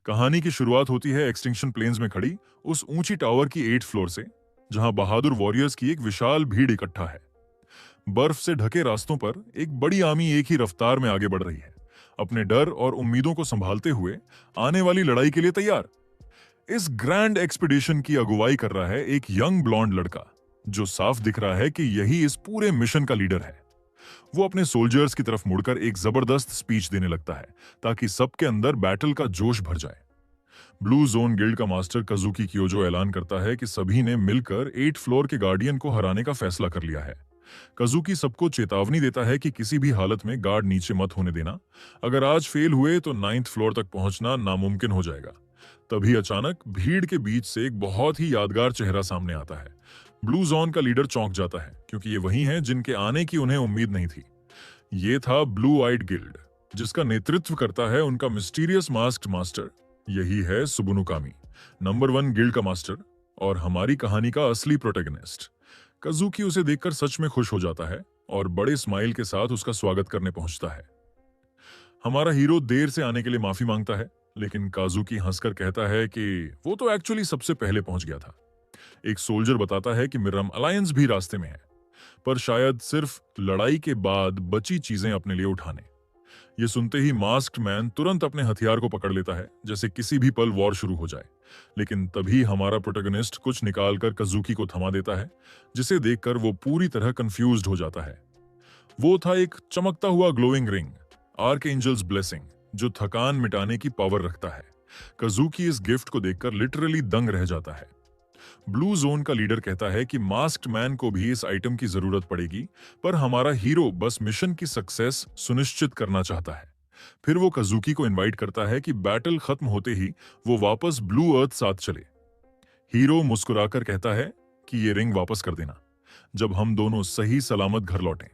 कहानी की शुरुआत होती है एक्सटिंक्शन प्लेन्स में खड़ी उस ऊंची टावर की 8th फ्लोर से, जहां बहादुर वॉरियर्स की एक विशाल भीड़ इकट्ठा है। बर्फ से ढके रास्तों पर एक बड़ी आर्मी एक ही रफ्तार में आगे बढ़ रही है, अपने डर और उम्मीदों को संभालते हुए आने वाली लड़ाई के लिए तैयार। इस ग्रैंड एक्सपीडिशन की अगुवाई कर रहा है एक यंग ब्लॉन्ड लड़का, जो साफ दिख रहा है कि यही इस पूरे मिशन का लीडर है। वो अपने सोल्जर्स की तरफ मुड़कर एक जबरदस्त स्पीच देने लगता है, ताकि सबके अंदर बैटल का जोश भर जाए। ब्लू जोन गिल्ड का मास्टर कजुकी क्योजो ऐलान करता है कि सभी ने मिलकर 8th फ्लोर के गार्डियन को हराने का फैसला कर लिया है। कजुकी सबको चेतावनी देता है कि किसी भी हालत में गार्ड नीचे मत होने देना। अगर आज फेल हुए तो 9th फ्लोर तक पहुंचना नामुमकिन हो जाएगा। तभी अचानक भीड़ के बीच से एक बहुत ही यादगार चेहरा सामने आता है। ब्लू जोन का लीडर चौंक जाता है, क्योंकि ये वही हैं जिनके आने की उन्हें उम्मीद नहीं थी। ये था ब्लू आइड गिल्ड, जिसका नेतृत्व करता है उनका मिस्टीरियस मास्क्ड मास्टर। यही है सुबुनुकामी, नंबर 1 गिल्ड का मास्टर और हमारी कहानी का असली प्रोटैगनिस्ट। कजुकी उसे देखकर सच में खुश हो जाता है और बड़े स्माइल के साथ उसका स्वागत करने पहुंचता है। हमारा हीरो देर से आने के लिए माफी मांगता है, लेकिन काजुकी हंसकर कहता है कि वो तो एक्चुअली सबसे पहले पहुंच गया था। एक सोल्जर बताता है कि मिरम अलायंस भी रास्ते में है, पर शायद सिर्फ लड़ाई के बाद बची चीजें अपने लिए उठाने। ये सुनते ही मास्क्ड मैन तुरंत अपने हथियार को पकड़ लेता है, जैसे किसी भी पल वॉर शुरू हो जाए। लेकिन तभी हमारा प्रोटैगनिस्ट कुछ निकालकर कजुकी को थमा देता है, जिसे देखकर वो पूरी तरह कंफ्यूज्ड हो जाता है। वो था एक चमकता हुआ ग्लोइंग रिंग, आर्कएंजल्स ब्लेसिंग, जो थकान मिटाने की पावर रखता है। कजुकी इस गिफ्ट को देखकर लिटरली दंग रह जाता है। ब्लू जोन का लीडर कहता है कि मास्क्ड मैन को भी इस आइटम की जरूरत पड़ेगी, पर हमारा हीरो बस मिशन की सक्सेस सुनिश्चित करना चाहता है। फिर वो कजुकी को इनवाइट करता है कि बैटल खत्म होते ही वो वापस ब्लू अर्थ साथ चले। हीरो मुस्कुराकर कहता है कि ये रिंग वापस कर देना जब हम दोनों सही सलामत घर लौटें।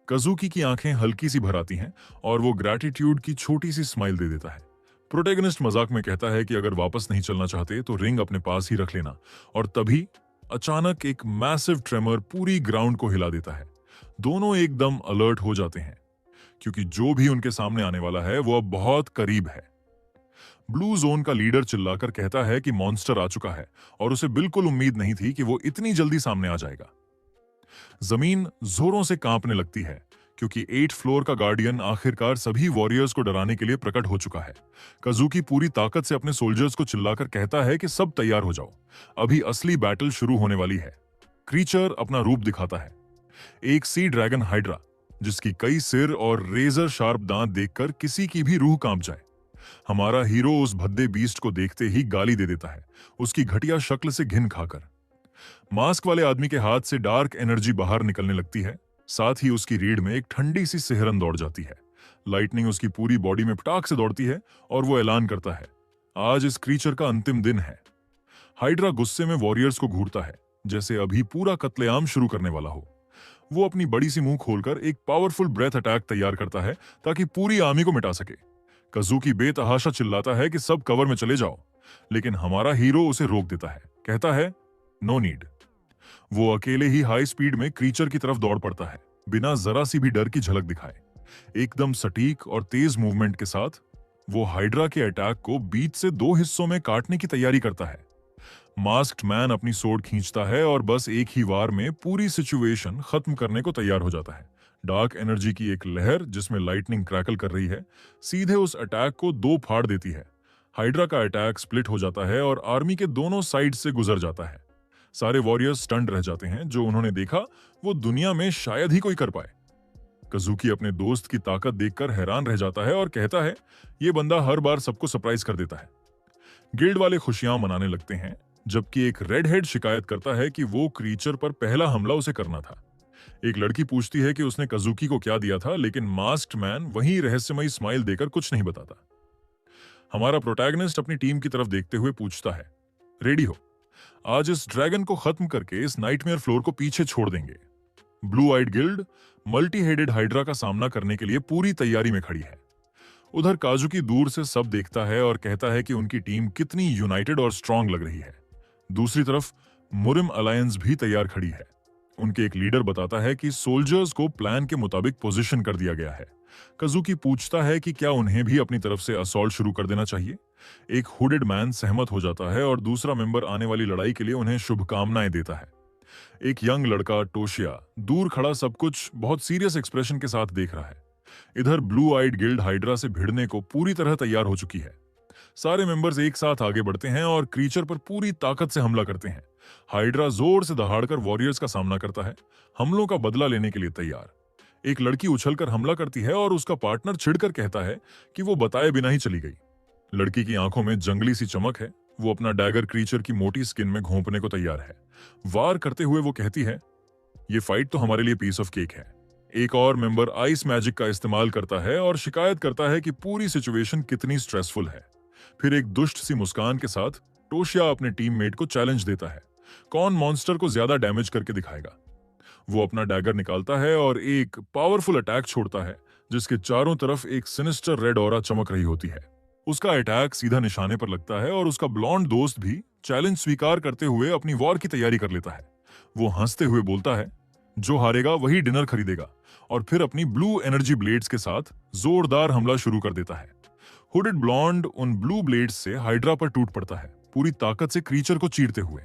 कजुकी की आंखें हल्की सी भर आती हैं और वो ग्रैटिट्यूड की छोटी सी स्माइल दे देता है। प्रोटैगनिस्ट मजाक में कहता है कि अगर वापस नहीं चलना चाहते तो रिंग अपने पास ही रख लेना, और तभी अचानक एक मैसिव ट्रेमर पूरी ग्राउंड को हिला देता है। दोनों एकदम अलर्ट हो जाते हैं, क्योंकि जो भी उनके सामने आने वाला है वो अब बहुत करीब है। ब्लू जोन का लीडर चिल्लाकर कहता है कि मॉन्स्टर आ चुका है और उसे बिल्कुल उम्मीद नहीं थी कि वो इतनी जल्दी सामने आ जाएगा। जमीन जोरों से कांपने लगती है, क्योंकि 8th फ्लोर का गार्डियन आखिरकार सभी वॉरियर्स को डराने के लिए प्रकट हो चुका है। कजुकी पूरी ताकत से अपने सोल्जर्स को चिल्लाकर कहता है कि सब तैयार हो जाओ, अभी असली बैटल शुरू होने वाली है। क्रीचर अपना रूप दिखाता है, एक सी ड्रैगन हाइड्रा, जिसकी कई सिर और रेजर शार्प दांत देखकर किसी की भी रूह कांप जाए। हमारा हीरो उस भद्दे बीस्ट को देखते ही गाली दे देता है, उसकी घटिया शक्ल से घिन खाकर। मास्क वाले आदमी के हाथ से डार्क एनर्जी बाहर निकलने लगती है, साथ ही उसकी रीढ़ में एक ठंडी सी सिहरन दौड़ जाती है। लाइटनिंग उसकी पूरी बॉडी में पटाख से दौड़ती है और वो ऐलान करता है, आज इस क्रीचर का अंतिम दिन है। हाइड्रा गुस्से में वॉरियर्स को घूरता है, जैसे अभी पूरा कत्लेआम शुरू करने वाला हो। वो अपनी बड़ी सी मुंह खोलकर एक पावरफुल ब्रेथ अटैक तैयार करता है, ताकि पूरी आर्मी को मिटा सके। कजुकी बेतहाशा चिल्लाता है कि सब कवर में चले जाओ, लेकिन हमारा हीरो उसे रोक देता है, कहता है नो नीड। वो अकेले ही हाई स्पीड में क्रीचर की तरफ दौड़ पड़ता है, बिना जरा सी भी डर की झलक दिखाए। एकदम सटीक और तेज मूवमेंट के साथ वो हाइड्रा के अटैक को बीच से 2 हिस्सों में काटने की तैयारी करता है। मास्क्ड मैन अपनी सोर्ड खींचता है और बस एक ही वार में पूरी सिचुएशन खत्म करने को तैयार हो जाता है। डार्क एनर्जी की एक लहर, जिसमें लाइटनिंग क्रैकल कर रही है, सीधे उस अटैक को 2 फाड़ देती है। हाइड्रा का अटैक स्प्लिट हो जाता है और आर्मी के दोनों साइड से गुजर जाता है। सारे वॉरियर्स स्टंड रह जाते हैं, जो उन्होंने देखा वो दुनिया में शायद ही कोई कर पाए। कजुकी अपने दोस्त की ताकत देखकर हैरान रह जाता है और कहता है, ये बंदा हर बार सबको सरप्राइज कर देता है। गिल्ड वाले खुशियां मनाने लगते हैं, जबकि एक रेड हेड शिकायत करता है कि वो क्रीचर पर पहला हमला उसे करना था। एक लड़की पूछती है कि उसने कजुकी को क्या दिया था, लेकिन मास्क्ड मैन वही रहस्यमयी स्माइल देकर कुछ नहीं बताता। हमारा प्रोटैगनिस्ट अपनी टीम की तरफ देखते हुए पूछता है, रेडी हो? आज इस ड्रैगन को खत्म करके इस नाइटमेयर फ्लोर को पीछे छोड़ देंगे। Blue eyed guild multi headed hydra का सामना करने के लिए पूरी तैयारी में खड़ी है। उधर काजुकी दूर से सब देखता है और कहता है कि उनकी टीम कितनी यूनाइटेड और स्ट्रांग लग रही है। दूसरी तरफ मुरिम अलायंस भी तैयार खड़ी है। उनके एक लीडर बताता है कि सोल्जर्स को प्लान के मुताबिक पोजीशन कर दिया गया है। कजुकी पूछता है कि क्या उन्हें भी अपनी तरफ से असॉल्ट शुरू कर देना चाहिए, एक हुडेड मैन सहमत हो जाता है और दूसरा मेंबर आने वाली लड़ाई के लिए उन्हें शुभकामनाएं देता है। एक यंग लड़का टोशिया दूर खड़ा सब कुछ बहुत सीरियस एक्सप्रेशन के साथ देख रहा है। इधर ब्लू आइड गिल्ड हाइड्रा से भिड़ने को पूरी तरह तैयार हो चुकी है। सारे मेंबर्स एक साथ आगे बढ़ते हैं और क्रीचर पर पूरी ताकत से हमला करते हैं। हाइड्रा जोर से दहाड़कर वॉरियर्स का सामना करता है, हमलों का बदला लेने के लिए तैयार। एक लड़की उछलकर हमला करती है और उसका पार्टनर चिढ़कर कहता है कि वो बताए बिना ही चली गई। लड़की की आंखों में जंगली सी चमक है, वो अपना डैगर क्रीचर की मोटी स्किन में घोंपने को तैयार है। वार करते हुए वो कहती है, ये फाइट तो हमारे लिए पीस ऑफ केक है। एक और मेंबर आइस मैजिक का इस्तेमाल करता है और शिकायत करता है कि पूरी सिचुएशन कितनी स्ट्रेसफुल है। फिर एक दुष्ट सी मुस्कान के साथ टोशिया अपने टीममेट को चैलेंज देता है, कौन मॉन्स्टर को ज्यादा डैमेज करके दिखाएगा। वो अपना डैगर निकालता है और एक पावरफुल अटैक छोड़ता है जिसके चारों तरफ एक सिनिस्टर रेड ऑरा चमक रही होती है। उसका अटैक सीधा निशाने पर लगता है और उसका ब्लॉन्ड दोस्त भी चैलेंज स्वीकार करते हुए अपनी वॉर की तैयारी कर लेता है। वो हंसते हुए बोलता है, जो हारेगा वही डिनर खरीदेगा, और फिर अपनी ब्लू एनर्जी ब्लेड्स के साथ जोरदार हमला शुरू कर देता है। हुडेड ब्लॉन्ड उन ब्लू ब्लेड्स से हाइड्रा पर टूट पड़ता है, पूरी ताकत से क्रीचर को चीरते हुए।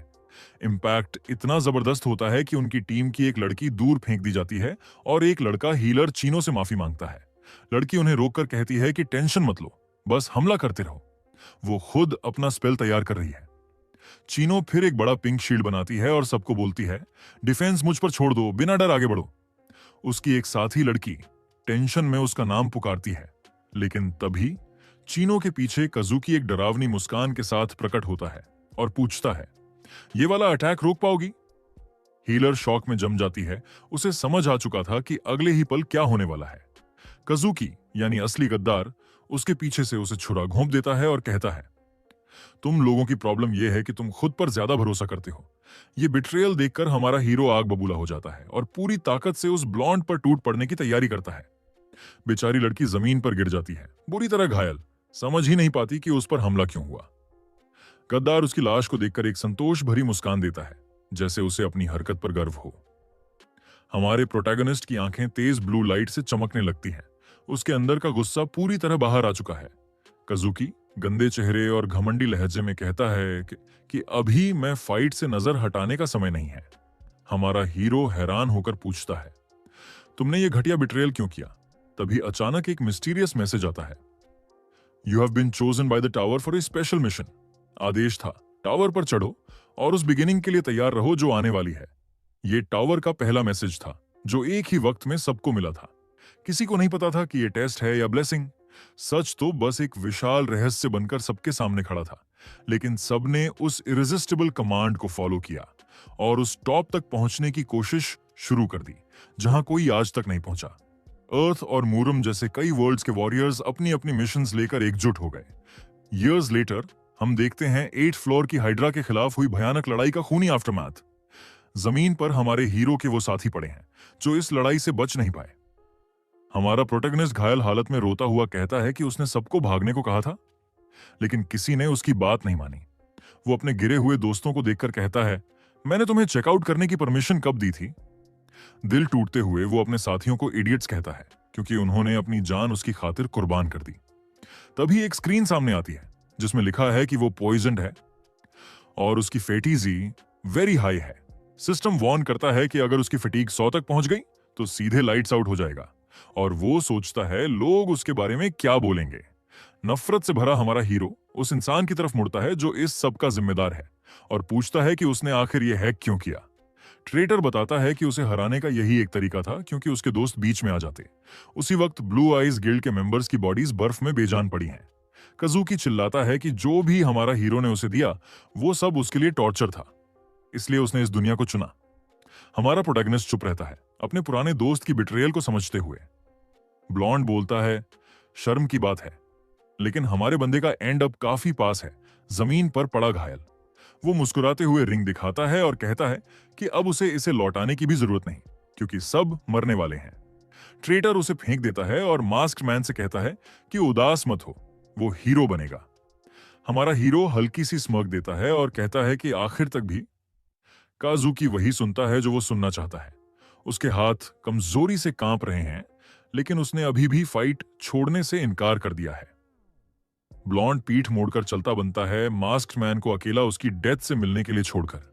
इम्पैक्ट इतना जबरदस्त होता है कि उनकी टीम की एक लड़की दूर फेंक दी जाती है और एक लड़का हीलर चीनो से माफी मांगता है। लड़की उन्हें रोककर कहती है कि टेंशन मत लो, बस हमला करते रहो। वो खुद अपना स्पेल तैयार कर रही है। चीनो फिर एक बड़ा पिंक शील्ड बनाती है और सबको बोलती है, डिफेंस मुझ पर छोड़ दो, बिना डर आगे बढ़ो। उसकी एक साथी लड़की टेंशन में उसका नाम पुकारती है, लेकिन तभी चीनो के पीछे कज़ुकी एक डरावनी मुस्कान के साथ प्रकट होता है और पूछता है, ये वाला अटैक रोक पाओगी? हीलर शॉक में जम जाती है, उसे समझ आ चुका था कि अगले ही पल क्या होने वाला है। कज़ुकी यानी असली गद्दार उसके पीछे से उसे छुरा घोंप देता है और कहता है, तुम लोगों की प्रॉब्लम यह है कि तुम खुद पर ज्यादा भरोसा करते हो। ये बिट्रेयल देखकर हमारा हीरो आग बबूला हो जाता है और पूरी ताकत से उस ब्लॉन्ड पर टूट पड़ने की तैयारी करता है। बेचारी लड़की जमीन पर गिर जाती है, बुरी तरह घायल, समझ ही नहीं पाती कि उस पर हमला क्यों हुआ। गद्दार उसकी लाश को देखकर एक संतोष भरी मुस्कान देता है, जैसे उसे अपनी हरकत पर गर्व हो। हमारे प्रोटैगनिस्ट की आंखें तेज ब्लू लाइट से चमकने लगती हैं। उसके अंदर का गुस्सा पूरी तरह बाहर आ चुका है। कज़ुकी गंदे चेहरे और घमंडी लहजे में कहता है कि अभी मैं फाइट से नजर हटाने का समय नहीं है। हमारा हीरो हैरान होकर पूछता है, तुमने ये घटिया बिट्रेयल क्यों किया? तभी अचानक एक मिस्टीरियस मैसेज आता है, you have been chosen by the tower for a special mission. आदेश था, टावर पर चढ़ो और उस बिगिनिंग के लिए तैयार रहो जो आने वाली है। ये टावर का पहला मैसेज था जो एक ही वक्त में सबको मिला था। किसी को नहीं पता था कि ये टेस्ट है या ब्लेसिंग। सच तो बस एक विशाल रहस्य बनकर सबके सामने खड़ा था, लेकिन सबने उस इरेजिस्टिबल कमांड को फॉलो किया और उस टॉप तक पहुंचने की कोशिश शुरू कर दी जहां कोई आज तक नहीं पहुंचा। अर्थ और मूरम जैसे कई वर्ल्ड्स के वॉरियर्स अपनी अपनी मिशंस लेकर एकजुट हो गए। ईयर्स लेटर हम देखते हैं 8th फ्लोर की हाइड्रा के खिलाफ हुई भयानक लड़ाई का खूनी आफ्टरमैथ। जमीन पर हमारे हीरो के वो साथी पड़े हैं जो इस लड़ाई से बच नहीं पाए। हमारा प्रोटैगनिस्ट घायल हालत में रोता हुआ कहता है कि उसने सबको भागने को कहा था, लेकिन किसी ने उसकी बात नहीं मानी। वो अपने गिरे हुए दोस्तों को देखकर कहता है, मैंने तुम्हें चेकआउट करने की परमिशन कब दी थी? दिल टूटते हुए वो अपने साथियों को इडियट्स कहता है क्योंकि उन्होंने अपनी जान उसकी खातिर कुर्बान कर दी। तभी एक स्क्रीन सामने आती है जिसमें लिखा है कि वो पॉइजन्ड है और उसकी फेटीजी वेरी हाई है। सिस्टम वार्न करता है कि अगर उसकी फटीग 100 तक पहुंच गई तो सीधे लाइट्स आउट हो जाएगा, और वो सोचता है लोग उसके बारे में क्या बोलेंगे। नफरत से भरा हमारा हीरो उस इंसान की तरफ मुड़ता है जो इस सब का जिम्मेदार है और पूछता है कि उसने आखिर ये हैक क्यों किया। ट्रेटर बताता है कि उसे हराने का यही एक तरीका था क्योंकि उसके दोस्त बीच में आ जाते। उसी वक्त ब्लू आइज गिल्ड के मेंबर्स की बॉडीज बर्फ में बेजान पड़ी हैं। कज़ुकी चिल्लाता है कि जो भी हमारा हीरो ने उसे दिया वो सब उसके लिए टॉर्चर था, इसलिए उसने इस दुनिया को चुना। हमारा प्रोटैगनिस्ट चुप रहता है, अपने पुराने दोस्त की बिट्रेयल को समझते हुए। ब्लॉन्ड बोलता है, शर्म की बात है, लेकिन हमारे बंदे का एंड अब काफी पास है, जमीन पर पड़ा घायल। वो मुस्कुराते हुए रिंग दिखाता है और कहता है कि अब उसे इसे लौटाने की भी जरूरत नहीं क्योंकि सब मरने वाले हैं। ट्रेटर उसे फेंक देता है और मास्क्ड मैन से कहता है कि उदास मत हो, वो हीरो बनेगा। हमारा हीरो हल्की सी स्मर्क देता है और कहता है कि आखिर तक भी काज़ुकी वही सुनता है जो वो सुनना चाहता है। उसके हाथ कमजोरी से कांप रहे हैं, लेकिन उसने अभी भी फाइट छोड़ने से इनकार कर दिया है। ब्लॉन्ड पीठ मोड़कर चलता बनता है, मास्क्ड मैन को अकेला उसकी डेथ से मिलने के लिए छोड़कर।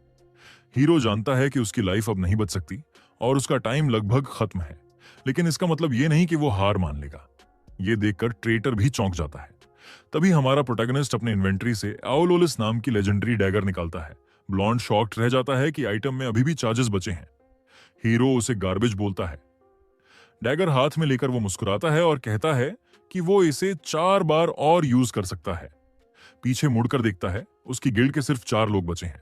हीरो जानता है कि उसकी लाइफ अब नहीं बच सकती और उसका टाइम लगभग खत्म है, लेकिन इसका मतलब ये नहीं कि वो हार मान लेगा। ये देखकर ट्रेटर भी चौंक जाता है। तभी हमारा प्रोटैगनिस्ट अपने इन्वेंटरी से एओलोलिस नाम की लेजेंडरी डैगर निकालता है। ब्लॉन्ड शॉक्ड रह जाता है कि आइटम में अभी भी चार्जेस बचे हैं। हीरो उसे गार्बेज बोलता है। डैगर हाथ में लेकर वो मुस्कुराता है और कहता है कि वो इसे 4 बार और यूज कर सकता है। पीछे मुड़कर देखता है, उसकी गिल्ड के सिर्फ 4 लोग बचे हैं।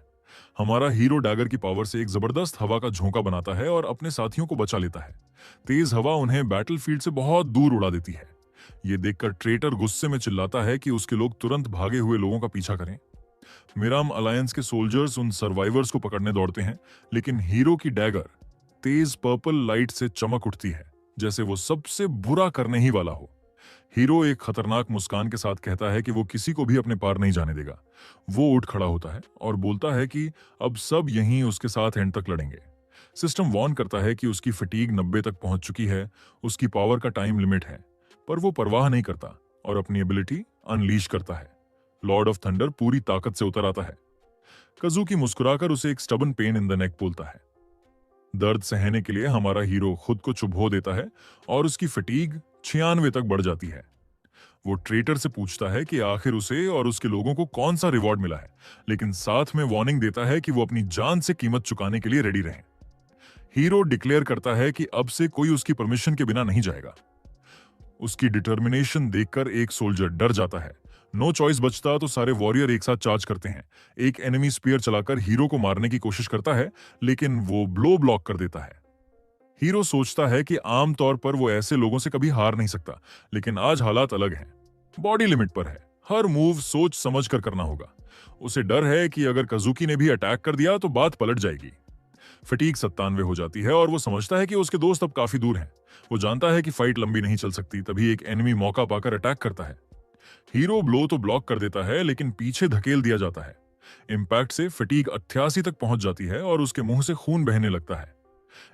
हमारा हीरो डैगर की पावर से एक जबरदस्त हवा का झोंका बनाता है और अपने साथियों को बचा लेता है। तेज हवा उन्हें बैटलफील्ड से बहुत दूर उड़ा देती है। ये देखकर ट्रेटर गुस्से में चिल्लाता है कि उसके लोग तुरंत भागे हुए लोगों का पीछा करें। मिराम अलायंस के सोल्जर्स उन सर्वाइवर्स को पकड़ने दौड़ते हैं, लेकिन हीरो की डैगर तेज पर्पल लाइट से चमक उठती है, जैसे वो सबसे बुरा करने ही वाला हो। हीरो एक खतरनाक मुस्कान के साथ कहता है कि वो किसी को भी अपने पार नहीं जाने देगा। वो उठ खड़ा होता है और बोलता है कि अब सब यहीं उसके साथ एंड तक लड़ेंगे। सिस्टम वार्न करता है कि उसकी फटीग 90 तक पहुंच चुकी है, उसकी पावर का टाइम लिमिट है, पर वो परवाह नहीं करता और अपनी एबिलिटी अनलीश करता है। लॉर्ड ऑफ थंडर पूरी ताकत से उतर आता है। कज़ुकी मुस्कुराकर उसे एक stubborn pain in the neck बोलता है। दर्द सहने के लिए हमारा हीरो खुद को चुभो देता है और उसकी फटीग 96 तक बढ़ जाती है। वो ट्रेटर से पूछता है कि आखिर उसे और उसके लोगों को कौन सा रिवॉर्ड मिला है, लेकिन साथ में वार्निंग देता है कि वो अपनी जान से कीमत चुकाने के लिए रेडी रहें। हीरो डिक्लेयर करता है कि अब से कोई उसकी परमिशन के बिना नहीं जाएगा। उसकी डिटर्मिनेशन देखकर एक सोल्जर डर जाता है। नो चॉइस बचता तो सारे वॉरियर एक साथ चार्ज करते हैं। एक एनिमी स्पीयर चलाकर हीरो को मारने की कोशिश करता है, लेकिन वो ब्लो ब्लॉक कर देता है। हीरो सोचता है कि आमतौर पर वो ऐसे लोगों से कभी हार नहीं सकता, लेकिन आज हालात अलग हैं। बॉडी लिमिट पर है, हर मूव सोच समझ कर करना होगा। उसे डर है कि अगर कज़ुकी ने भी अटैक कर दिया तो बात पलट जाएगी। फटीग 97 हो जाती है और वो समझता है कि उसके दोस्त अब काफी दूर हैं। वो जानता है कि फाइट लंबी नहीं चल सकती। तभी एक एनिमी मौका पाकर अटैक करता है। हीरो ब्लो तो ब्लॉक कर देता है, लेकिन पीछे धकेल दिया जाता है। इम्पैक्ट से फटीग 88 तक पहुंच जाती है और उसके मुंह से खून बहने लगता है।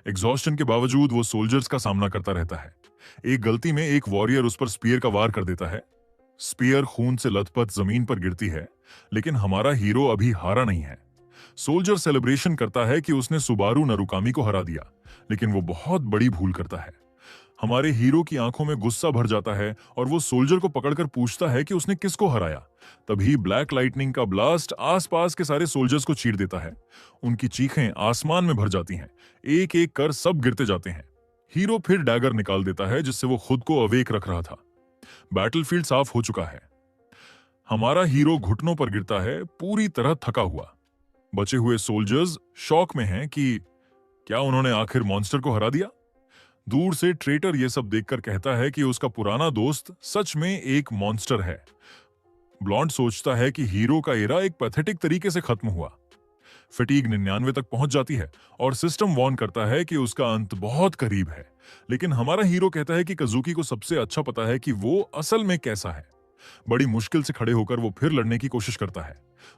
एग्जॉस्शन के बावजूद वो सोल्जर्स का सामना करता रहता है। एक गलती में एक वॉरियर उस पर स्पीयर का वार कर देता है। स्पीयर खून से लथपथ जमीन पर गिरती है, लेकिन हमारा हीरो अभी हारा नहीं है। सोल्जर सेलिब्रेशन करता है कि उसने सुबारू नरुकामी को हरा दिया, लेकिन वो बहुत बड़ी भूल करता है। हमारे हीरो की आंखों में गुस्सा भर जाता है और वो सोल्जर को पकड़कर पूछता है कि उसने किसको हराया। तभी ब्लैक लाइटनिंग का ब्लास्ट आसपास के सारे सोल्जर्स को चीर देता है। उनकी चीखें आसमान में भर जाती हैं। एक एक कर सब गिरते जाते हैं। हीरो फिर डैगर निकाल देता है, जिससे वो खुद को अवेक रख रहा था। बैटलफील्ड साफ हो चुका है। हमारा हीरो घुटनों पर गिरता है, पूरी तरह थका हुआ। बचे हुए सोल्जर्स शॉक में हैं कि क्या उन्होंने आखिर मॉन्स्टर को हरा दिया। दूर से ट्रेटर ये सब देखकर कहता है कि उसका पुराना दोस्त सच में एक मॉन्स्टर है। ब्लॉन्ड सोचता है कि हीरो का एरा एक पैथेटिक तरीके से खत्म हुआ। फटीग 99 तक पहुंच जाती है और सिस्टम वार्न करता है कि उसका अंत बहुत करीब है। लेकिन हमारा हीरो कहता है कि कज़ुकी को सबसे अच्छा पता है कि वो असल में कैसा है। बड़ी मुश्किल से खड़े होकर वो फिर लड़ने की कोशिश करता है।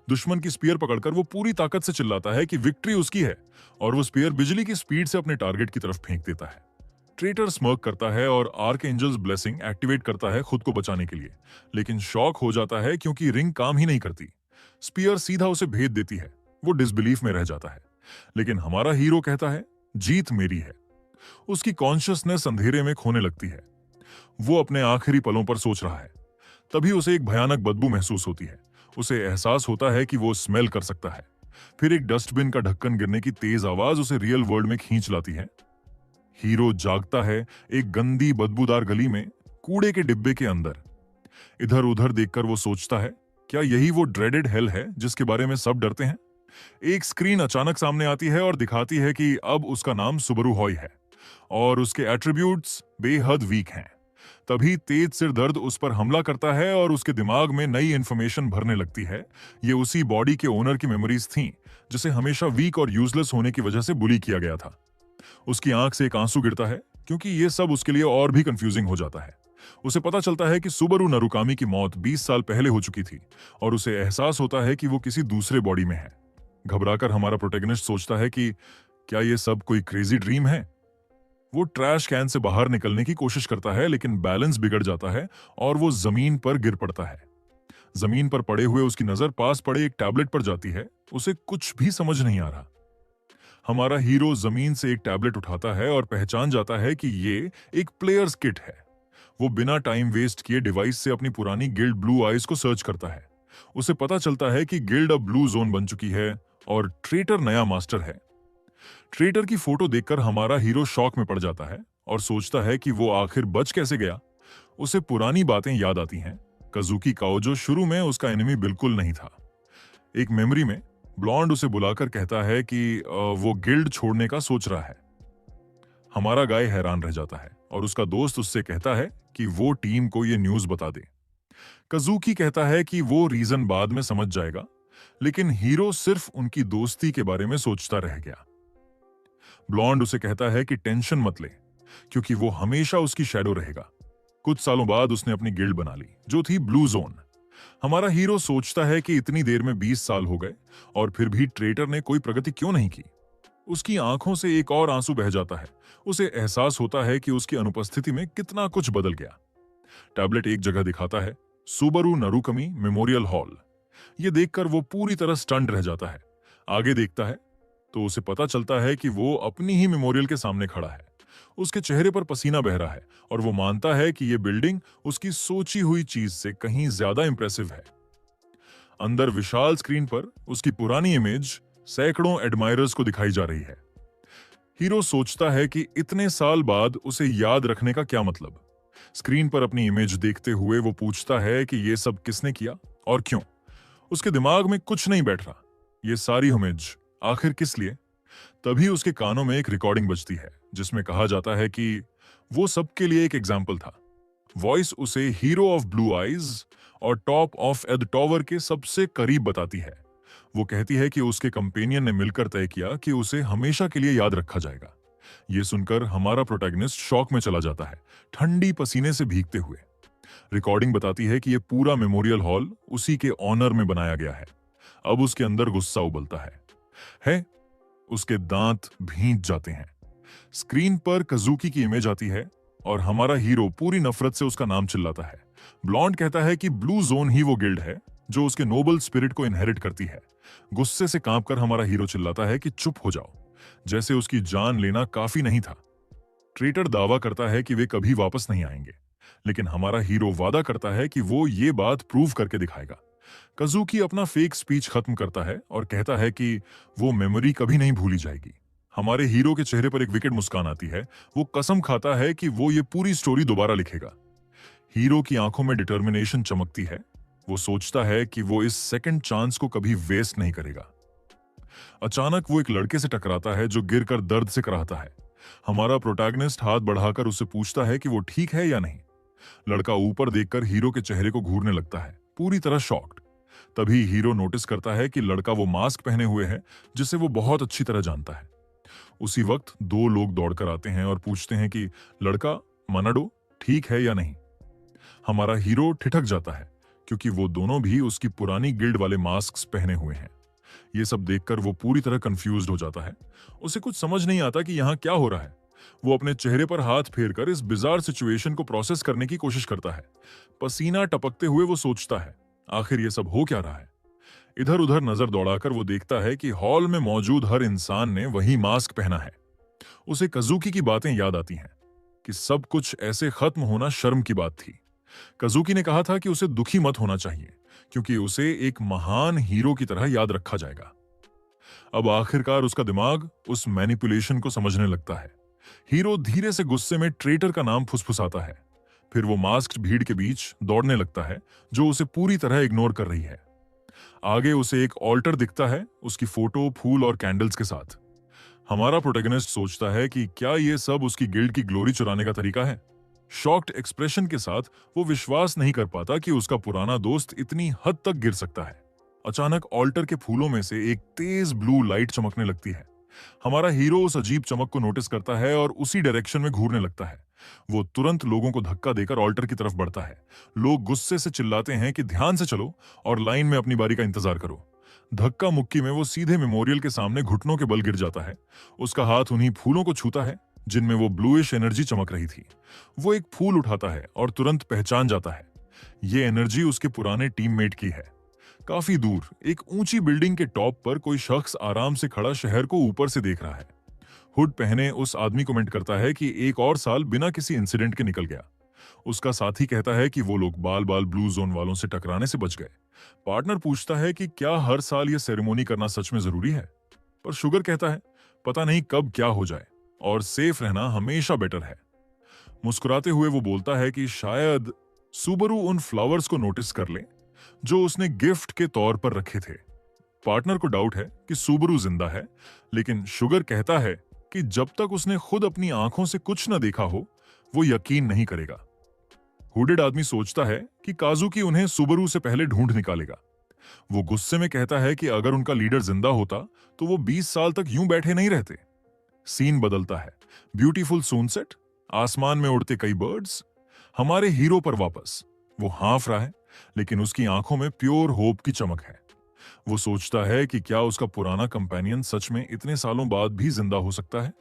दुश्मन की स्पीयर पकड़कर वो पूरी ताकत से चिल्लाता है कि विक्ट्री उसकी है, और वो स्पीयर बिजली की स्पीड से अपने टारगेट की तरफ फेंक देता है। ट्रेटर स्मर्क करता है और आर्क एंजल्स ब्लेसिंग एक्टिवेट करता है खुद को बचाने के लिए, लेकिन शॉक हो जाता है क्योंकि रिंग काम ही नहीं करती। स्पीयर सीधा उसे भेद देती है। वो डिसबिलीफ में रह जाता है, लेकिन हमारा हीरो कहता है जीत मेरी है। उसकी कॉन्शियसनेस अंधेरे में खोने लगती है। वो अपने आखिरी पलों पर सोच रहा है। तभी उसे एक भयानक बदबू महसूस होती है। उसे एहसास होता है कि वो स्मेल कर सकता है। फिर एक डस्टबिन का ढक्कन गिरने की तेज आवाज उसे रियल वर्ल्ड में खींच लाती है। हीरो जागता है एक गंदी बदबूदार गली में, कूड़े के डिब्बे के अंदर। इधर उधर देखकर वो सोचता है, क्या यही वो ड्रेडेड हेल है जिसके बारे में सब डरते हैं। एक स्क्रीन अचानक सामने आती है और दिखाती है कि अब उसका नाम सुबरू हॉय है और उसके एट्रीब्यूट्स बेहद वीक हैं। तभी तेज सिर दर्द उस पर हमला करता है और उसके दिमाग में नई इंफॉर्मेशन भरने लगती है। ये उसी बॉडी के ओनर की मेमोरीज थीं, जिसे हमेशा वीक और यूजलेस होने की वजह से बुली किया गया था। उसकी आंख से एक आंसू गिरता है, क्योंकि ये सब उसके लिए और भी कंफ्यूजिंग हो जाता है। उसे पता चलता है कि सुबरू नरुकामी की मौत 20 साल पहले हो चुकी थी और उसे एहसास होता है कि वो किसी दूसरे बॉडी में है। घबराकर हमारा प्रोटैगनिस्ट सोचता है कि क्या ये सब कोई क्रेजी ड्रीम है। वो ट्रैश कैन से बाहर निकलने की कोशिश करता है, लेकिन बैलेंस बिगड़ जाता है और वो जमीन पर गिर पड़ता है। जमीन पर पड़े हुए उसकी नजर पास पड़े एक टैबलेट पर जाती है। उसे कुछ भी समझ नहीं आ रहा। हमारा हीरो जमीन से एक टैबलेट उठाता है और पहचान जाता है कि ये एक प्लेयर्स किट है। वो बिना टाइम वेस्ट किए डिवाइस से अपनी पुरानी गिल्ड ब्लू आइज को सर्च करता है। उसे पता चलता है कि गिल्ड अब ब्लू जोन बन चुकी है और ट्रेटर नया मास्टर है। ट्रेटर की फोटो देखकर हमारा हीरो शॉक में पड़ जाता है और सोचता है कि वो आखिर बच कैसे गया। उसे पुरानी बातें याद आती हैं। कज़ुकी काओजो शुरू में उसका एनिमी बिल्कुल नहीं था। एक मेमोरी में ब्लॉन्ड उसे बुलाकर कहता है कि वो गिल्ड छोड़ने का सोच रहा है। हमारा गाय हैरान रह जाता है और उसका दोस्त उससे कहता है कि वो टीम को ये न्यूज बता दे। कज़ुकी कहता है कि वो रीजन बाद में समझ जाएगा, लेकिन हीरो सिर्फ उनकी दोस्ती के बारे में सोचता रह गया। ब्लॉन्ड उसे कहता है कि टेंशन मत ले, क्योंकि वो हमेशा उसकी शैडो रहेगा। कुछ सालों बाद उसने अपनी गिल्ड बना ली, जो थी ब्लू जोन। हमारा हीरो सोचता है कि इतनी देर में 20 साल हो गए और फिर भी ट्रेटर ने कोई प्रगति क्यों नहीं की। उसकी आंखों से एक और आंसू बह जाता है। उसे एहसास होता है कि उसकी अनुपस्थिति में कितना कुछ बदल गया। टैबलेट एक जगह दिखाता है, सुबरू नरुकमी मेमोरियल हॉल। यह देखकर वो पूरी तरह स्टंट रह जाता है। आगे देखता है तो उसे पता चलता है कि वो अपनी ही मेमोरियल के सामने खड़ा है। उसके चेहरे पर पसीना बह रहा है और वो मानता है कि यह बिल्डिंग उसकी सोची हुई चीज से कहीं ज्यादा इंप्रेसिव है। अंदर विशाल स्क्रीन पर उसकी पुरानी इमेज सैकड़ों एडमायरर्स को दिखाई जा रही है। हीरो सोचता है कि इतने साल बाद उसे याद रखने का क्या मतलब। स्क्रीन पर अपनी इमेज देखते हुए वो पूछता है कि ये सब किसने किया और क्यों। उसके दिमाग में कुछ नहीं बैठ रहा। ये सारी इमेज आखिर किस लिए? तभी उसके कानों में एक रिकॉर्डिंग बजती है जिसमें कहा जाता है कि वो सबके लिए एक एग्जाम्पल था। वॉइस उसे हीरो ऑफ ब्लू आइज और टॉप ऑफ एड टॉवर के सबसे करीब बताती है। वो कहती है कि उसके कंपेनियन ने मिलकर तय किया कि उसे हमेशा के लिए याद रखा जाएगा। ये सुनकर हमारा प्रोटैगनिस्ट शॉक में चला जाता है, ठंडी पसीने से भीगते हुए। रिकॉर्डिंग बताती है कि ये पूरा मेमोरियल हॉल उसी के ऑनर में बनाया गया है। अब उसके अंदर गुस्सा उबलता है उसके दांत भींच जाते हैं। स्क्रीन पर कज़ुकी की इमेज आती है और हमारा हीरो पूरी नफरत से उसका नाम चिल्लाता है। ब्लॉन्ड कहता है कि ब्लू जोन ही वो गिल्ड है जो उसके नोबल स्पिरिट को इनहेरिट करती है। गुस्से से कांपकर हमारा हीरो चिल्लाता है कि चुप हो जाओ, जैसे उसकी जान लेना काफी नहीं था। ट्रेटर दावा करता है कि वे कभी वापस नहीं आएंगे, लेकिन हमारा हीरो वादा करता है कि वो ये बात प्रूव करके दिखाएगा। कज़ुकी अपना फेक स्पीच खत्म करता है और कहता है कि वो मेमोरी कभी नहीं भूली जाएगी। हमारे हीरो के चेहरे पर एक विकेट मुस्कान आती है। वो कसम खाता है कि वो ये पूरी स्टोरी दोबारा लिखेगा। हीरो की आंखों में डिटर्मिनेशन चमकती है। वो सोचता है कि वो इस सेकंड चांस को कभी वेस्ट नहीं करेगा। अचानक वो एक लड़के से टकराता है जो गिरकर दर्द से कराहता है। हमारा प्रोटैगनिस्ट हाथ बढ़ाकर उससे पूछता है कि वो ठीक है या नहीं। लड़का ऊपर देखकर हीरो के चेहरे को घूरने लगता है, पूरी तरह शॉक्ड। तभी हीरो नोटिस करता है कि लड़का वो मास्क पहने हुए है जिसे वो बहुत अच्छी तरह जानता है। उसी वक्त दो लोग दौड़कर आते हैं और पूछते हैं कि लड़का मनाडो ठीक है या नहीं। हमारा हीरो ठिठक जाता है क्योंकि वो दोनों भी उसकी पुरानी गिल्ड वाले मास्क पहने हुए हैं। ये सब देखकर वो पूरी तरह कंफ्यूज्ड हो जाता है। उसे कुछ समझ नहीं आता कि यहाँ क्या हो रहा है। वो अपने चेहरे पर हाथ फेरकर इस बिजार सिचुएशन को प्रोसेस करने की कोशिश करता है। पसीना टपकते हुए वो सोचता है, आखिर ये सब हो क्या रहा है। इधर उधर नजर दौड़ाकर वो देखता है कि हॉल में मौजूद हर इंसान ने वही मास्क पहना है। उसे कज़ुकी की बातें याद आती हैं कि सब कुछ ऐसे खत्म होना शर्म की बात थी। कज़ुकी ने कहा था कि उसे दुखी मत होना चाहिए क्योंकि उसे एक महान हीरो की तरह याद रखा जाएगा। अब आखिरकार उसका दिमाग उस मैनिपुलेशन को समझने लगता है। हीरो धीरे से गुस्से में ट्रेटर का नाम फुसफुसाता है। फिर वो मास्क्ड भीड़ के बीच दौड़ने लगता है जो उसे पूरी तरह इग्नोर कर रही है। आगे उसे एक ऑल्टर दिखता है, उसकी फोटो, फूल और कैंडल्स के साथ। हमारा प्रोटैगनिस्ट सोचता है कि क्या ये सब उसकी गिल्ड की ग्लोरी चुराने का तरीका है। शॉक्ड एक्सप्रेशन के साथ वो विश्वास नहीं कर पाता कि उसका पुराना दोस्त इतनी हद तक गिर सकता है। अचानक ऑल्टर के फूलों में से एक तेज ब्लू लाइट चमकने लगती है। हमारा हीरो उस अजीब चमक को नोटिस करता है और उसी डायरेक्शन में घूरने लगता है। वो तुरंत लोगों को धक्का देकर ऑल्टर की तरफ बढ़ता है। लोग गुस्से से चिल्लाते हैं कि ध्यान से चलो और लाइन में अपनी बारी का इंतजार करो। धक्का मुक्की में वो सीधे मेमोरियल के सामने घुटनों के बल गिर जाता है। उसका हाथ उन्हीं फूलों को छूता है जिनमें वो ब्लूइश एनर्जी चमक रही थी। वो एक फूल उठाता है और तुरंत पहचान जाता है। ये एनर्जी उसके पुराने टीममेट की है। काफी दूर एक ऊंची बिल्डिंग के टॉप पर कोई शख्स आराम से खड़ा शहर को ऊपर से देख रहा है। हुड पहने उस आदमी कमेंट करता है कि एक और साल बिना किसी इंसिडेंट के निकल गया। उसका साथी कहता है कि वो लोग बाल बाल ब्लू जोन वालों से टकराने से बच गए। पार्टनर पूछता है कि क्या हर साल ये सेरेमोनी करना सच में जरूरी है, पर शुगर कहता है पता नहीं कब क्या हो जाए और सेफ रहना हमेशा बेटर है। मुस्कुराते हुए वो बोलता है कि शायद सुबरू उन फ्लावर्स को नोटिस कर ले जो उसने गिफ्ट के तौर पर रखे थे। पार्टनर को डाउट है कि सुबरू जिंदा है, लेकिन शुगर कहता है कि जब तक उसने खुद अपनी आंखों से कुछ न देखा हो वो यकीन नहीं करेगा। हुडेड आदमी सोचता है कि काजुकी उन्हें सुबरू से पहले ढूंढ निकालेगा। वो गुस्से में कहता है कि अगर उनका लीडर जिंदा होता तो वो 20 साल तक यूं बैठे नहीं रहते। सीन बदलता है। ब्यूटीफुल सनसेट, आसमान में उड़ते कई बर्ड्स, हमारे हीरो पर वापस। वो हाँफ रहा है, लेकिन उसकी आंखों में प्योर होप की चमक है। वो सोचता है कि क्या उसका पुराना कंपेनियन सच में इतने सालों बाद भी जिंदा हो सकता है।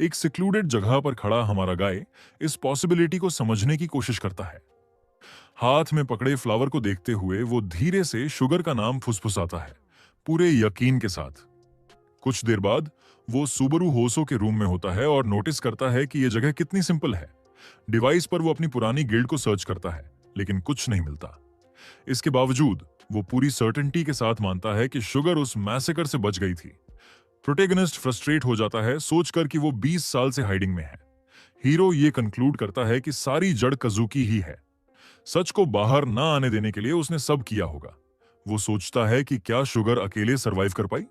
एक सिक्लूडेड जगह पर खड़ा हमारा गाय इस पॉसिबिलिटी को समझने की कोशिश करता है। हाथ में पकड़े फ्लावर को देखते हुए वो धीरे से शुगर का नाम फुसफुसाता है, पूरे यकीन के साथ। कुछ देर बाद वो सुबरू होसो के रूम में होता है और नोटिस करता है कि यह जगह कितनी सिंपल है। डिवाइस पर वो अपनी पुरानी गिल्ड को सर्च करता है, लेकिन कुछ नहीं मिलता। इसके बावजूद वो पूरी सर्टेनिटी के साथ मानता है कि शुगर उस मैसेकर से बच गई थी। प्रोटेगनिस्ट फ्रस्ट्रेट हो जाता है सोचकर कि वो 20 साल से हाइडिंग में है। हीरो ये कंक्लूड करता है कि सारी जड़ कजुकी ही है। सच को बाहर ना आने देने के लिए उसने सब किया होगा। वो सोचता है कि क्या शुगर अकेले सरवाइव कर पाई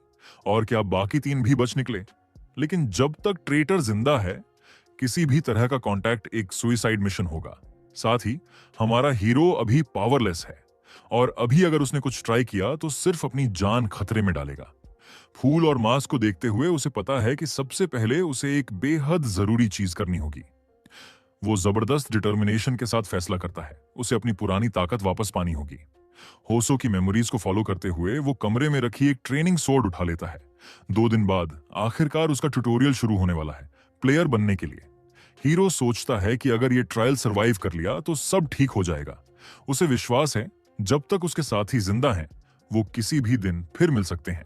और क्या बाकी 3 भी बच निकले। लेकिन जब तक ट्रेटर जिंदा है, किसी भी तरह का कांटेक्ट एक सुइसाइड मिशन होगा। साथ ही हमारा हीरो अभी पावरलेस है और अभी अगर उसने कुछ ट्राई किया तो सिर्फ अपनी जान खतरे में डालेगा। फूल और मांस को देखते हुए उसे पता है कि सबसे पहले उसे एक बेहद जरूरी चीज करनी होगी। वो जबरदस्त डिटर्मिनेशन के साथ फैसला करता है, उसे अपनी पुरानी ताकत वापस पानी होगी। होसो की मेमोरीज को फॉलो करते हुए वो कमरे में रखी एक ट्रेनिंग सोर्ड उठा लेता है। 2 दिन बाद आखिरकार उसका ट्यूटोरियल शुरू होने वाला है, प्लेयर बनने के लिए। हीरो सोचता है कि अगर ये ट्रायल सरवाइव कर लिया तो सब ठीक हो जाएगा। उसे विश्वास है जब तक उसके साथी जिंदा हैं, वो किसी भी दिन फिर मिल सकते हैं।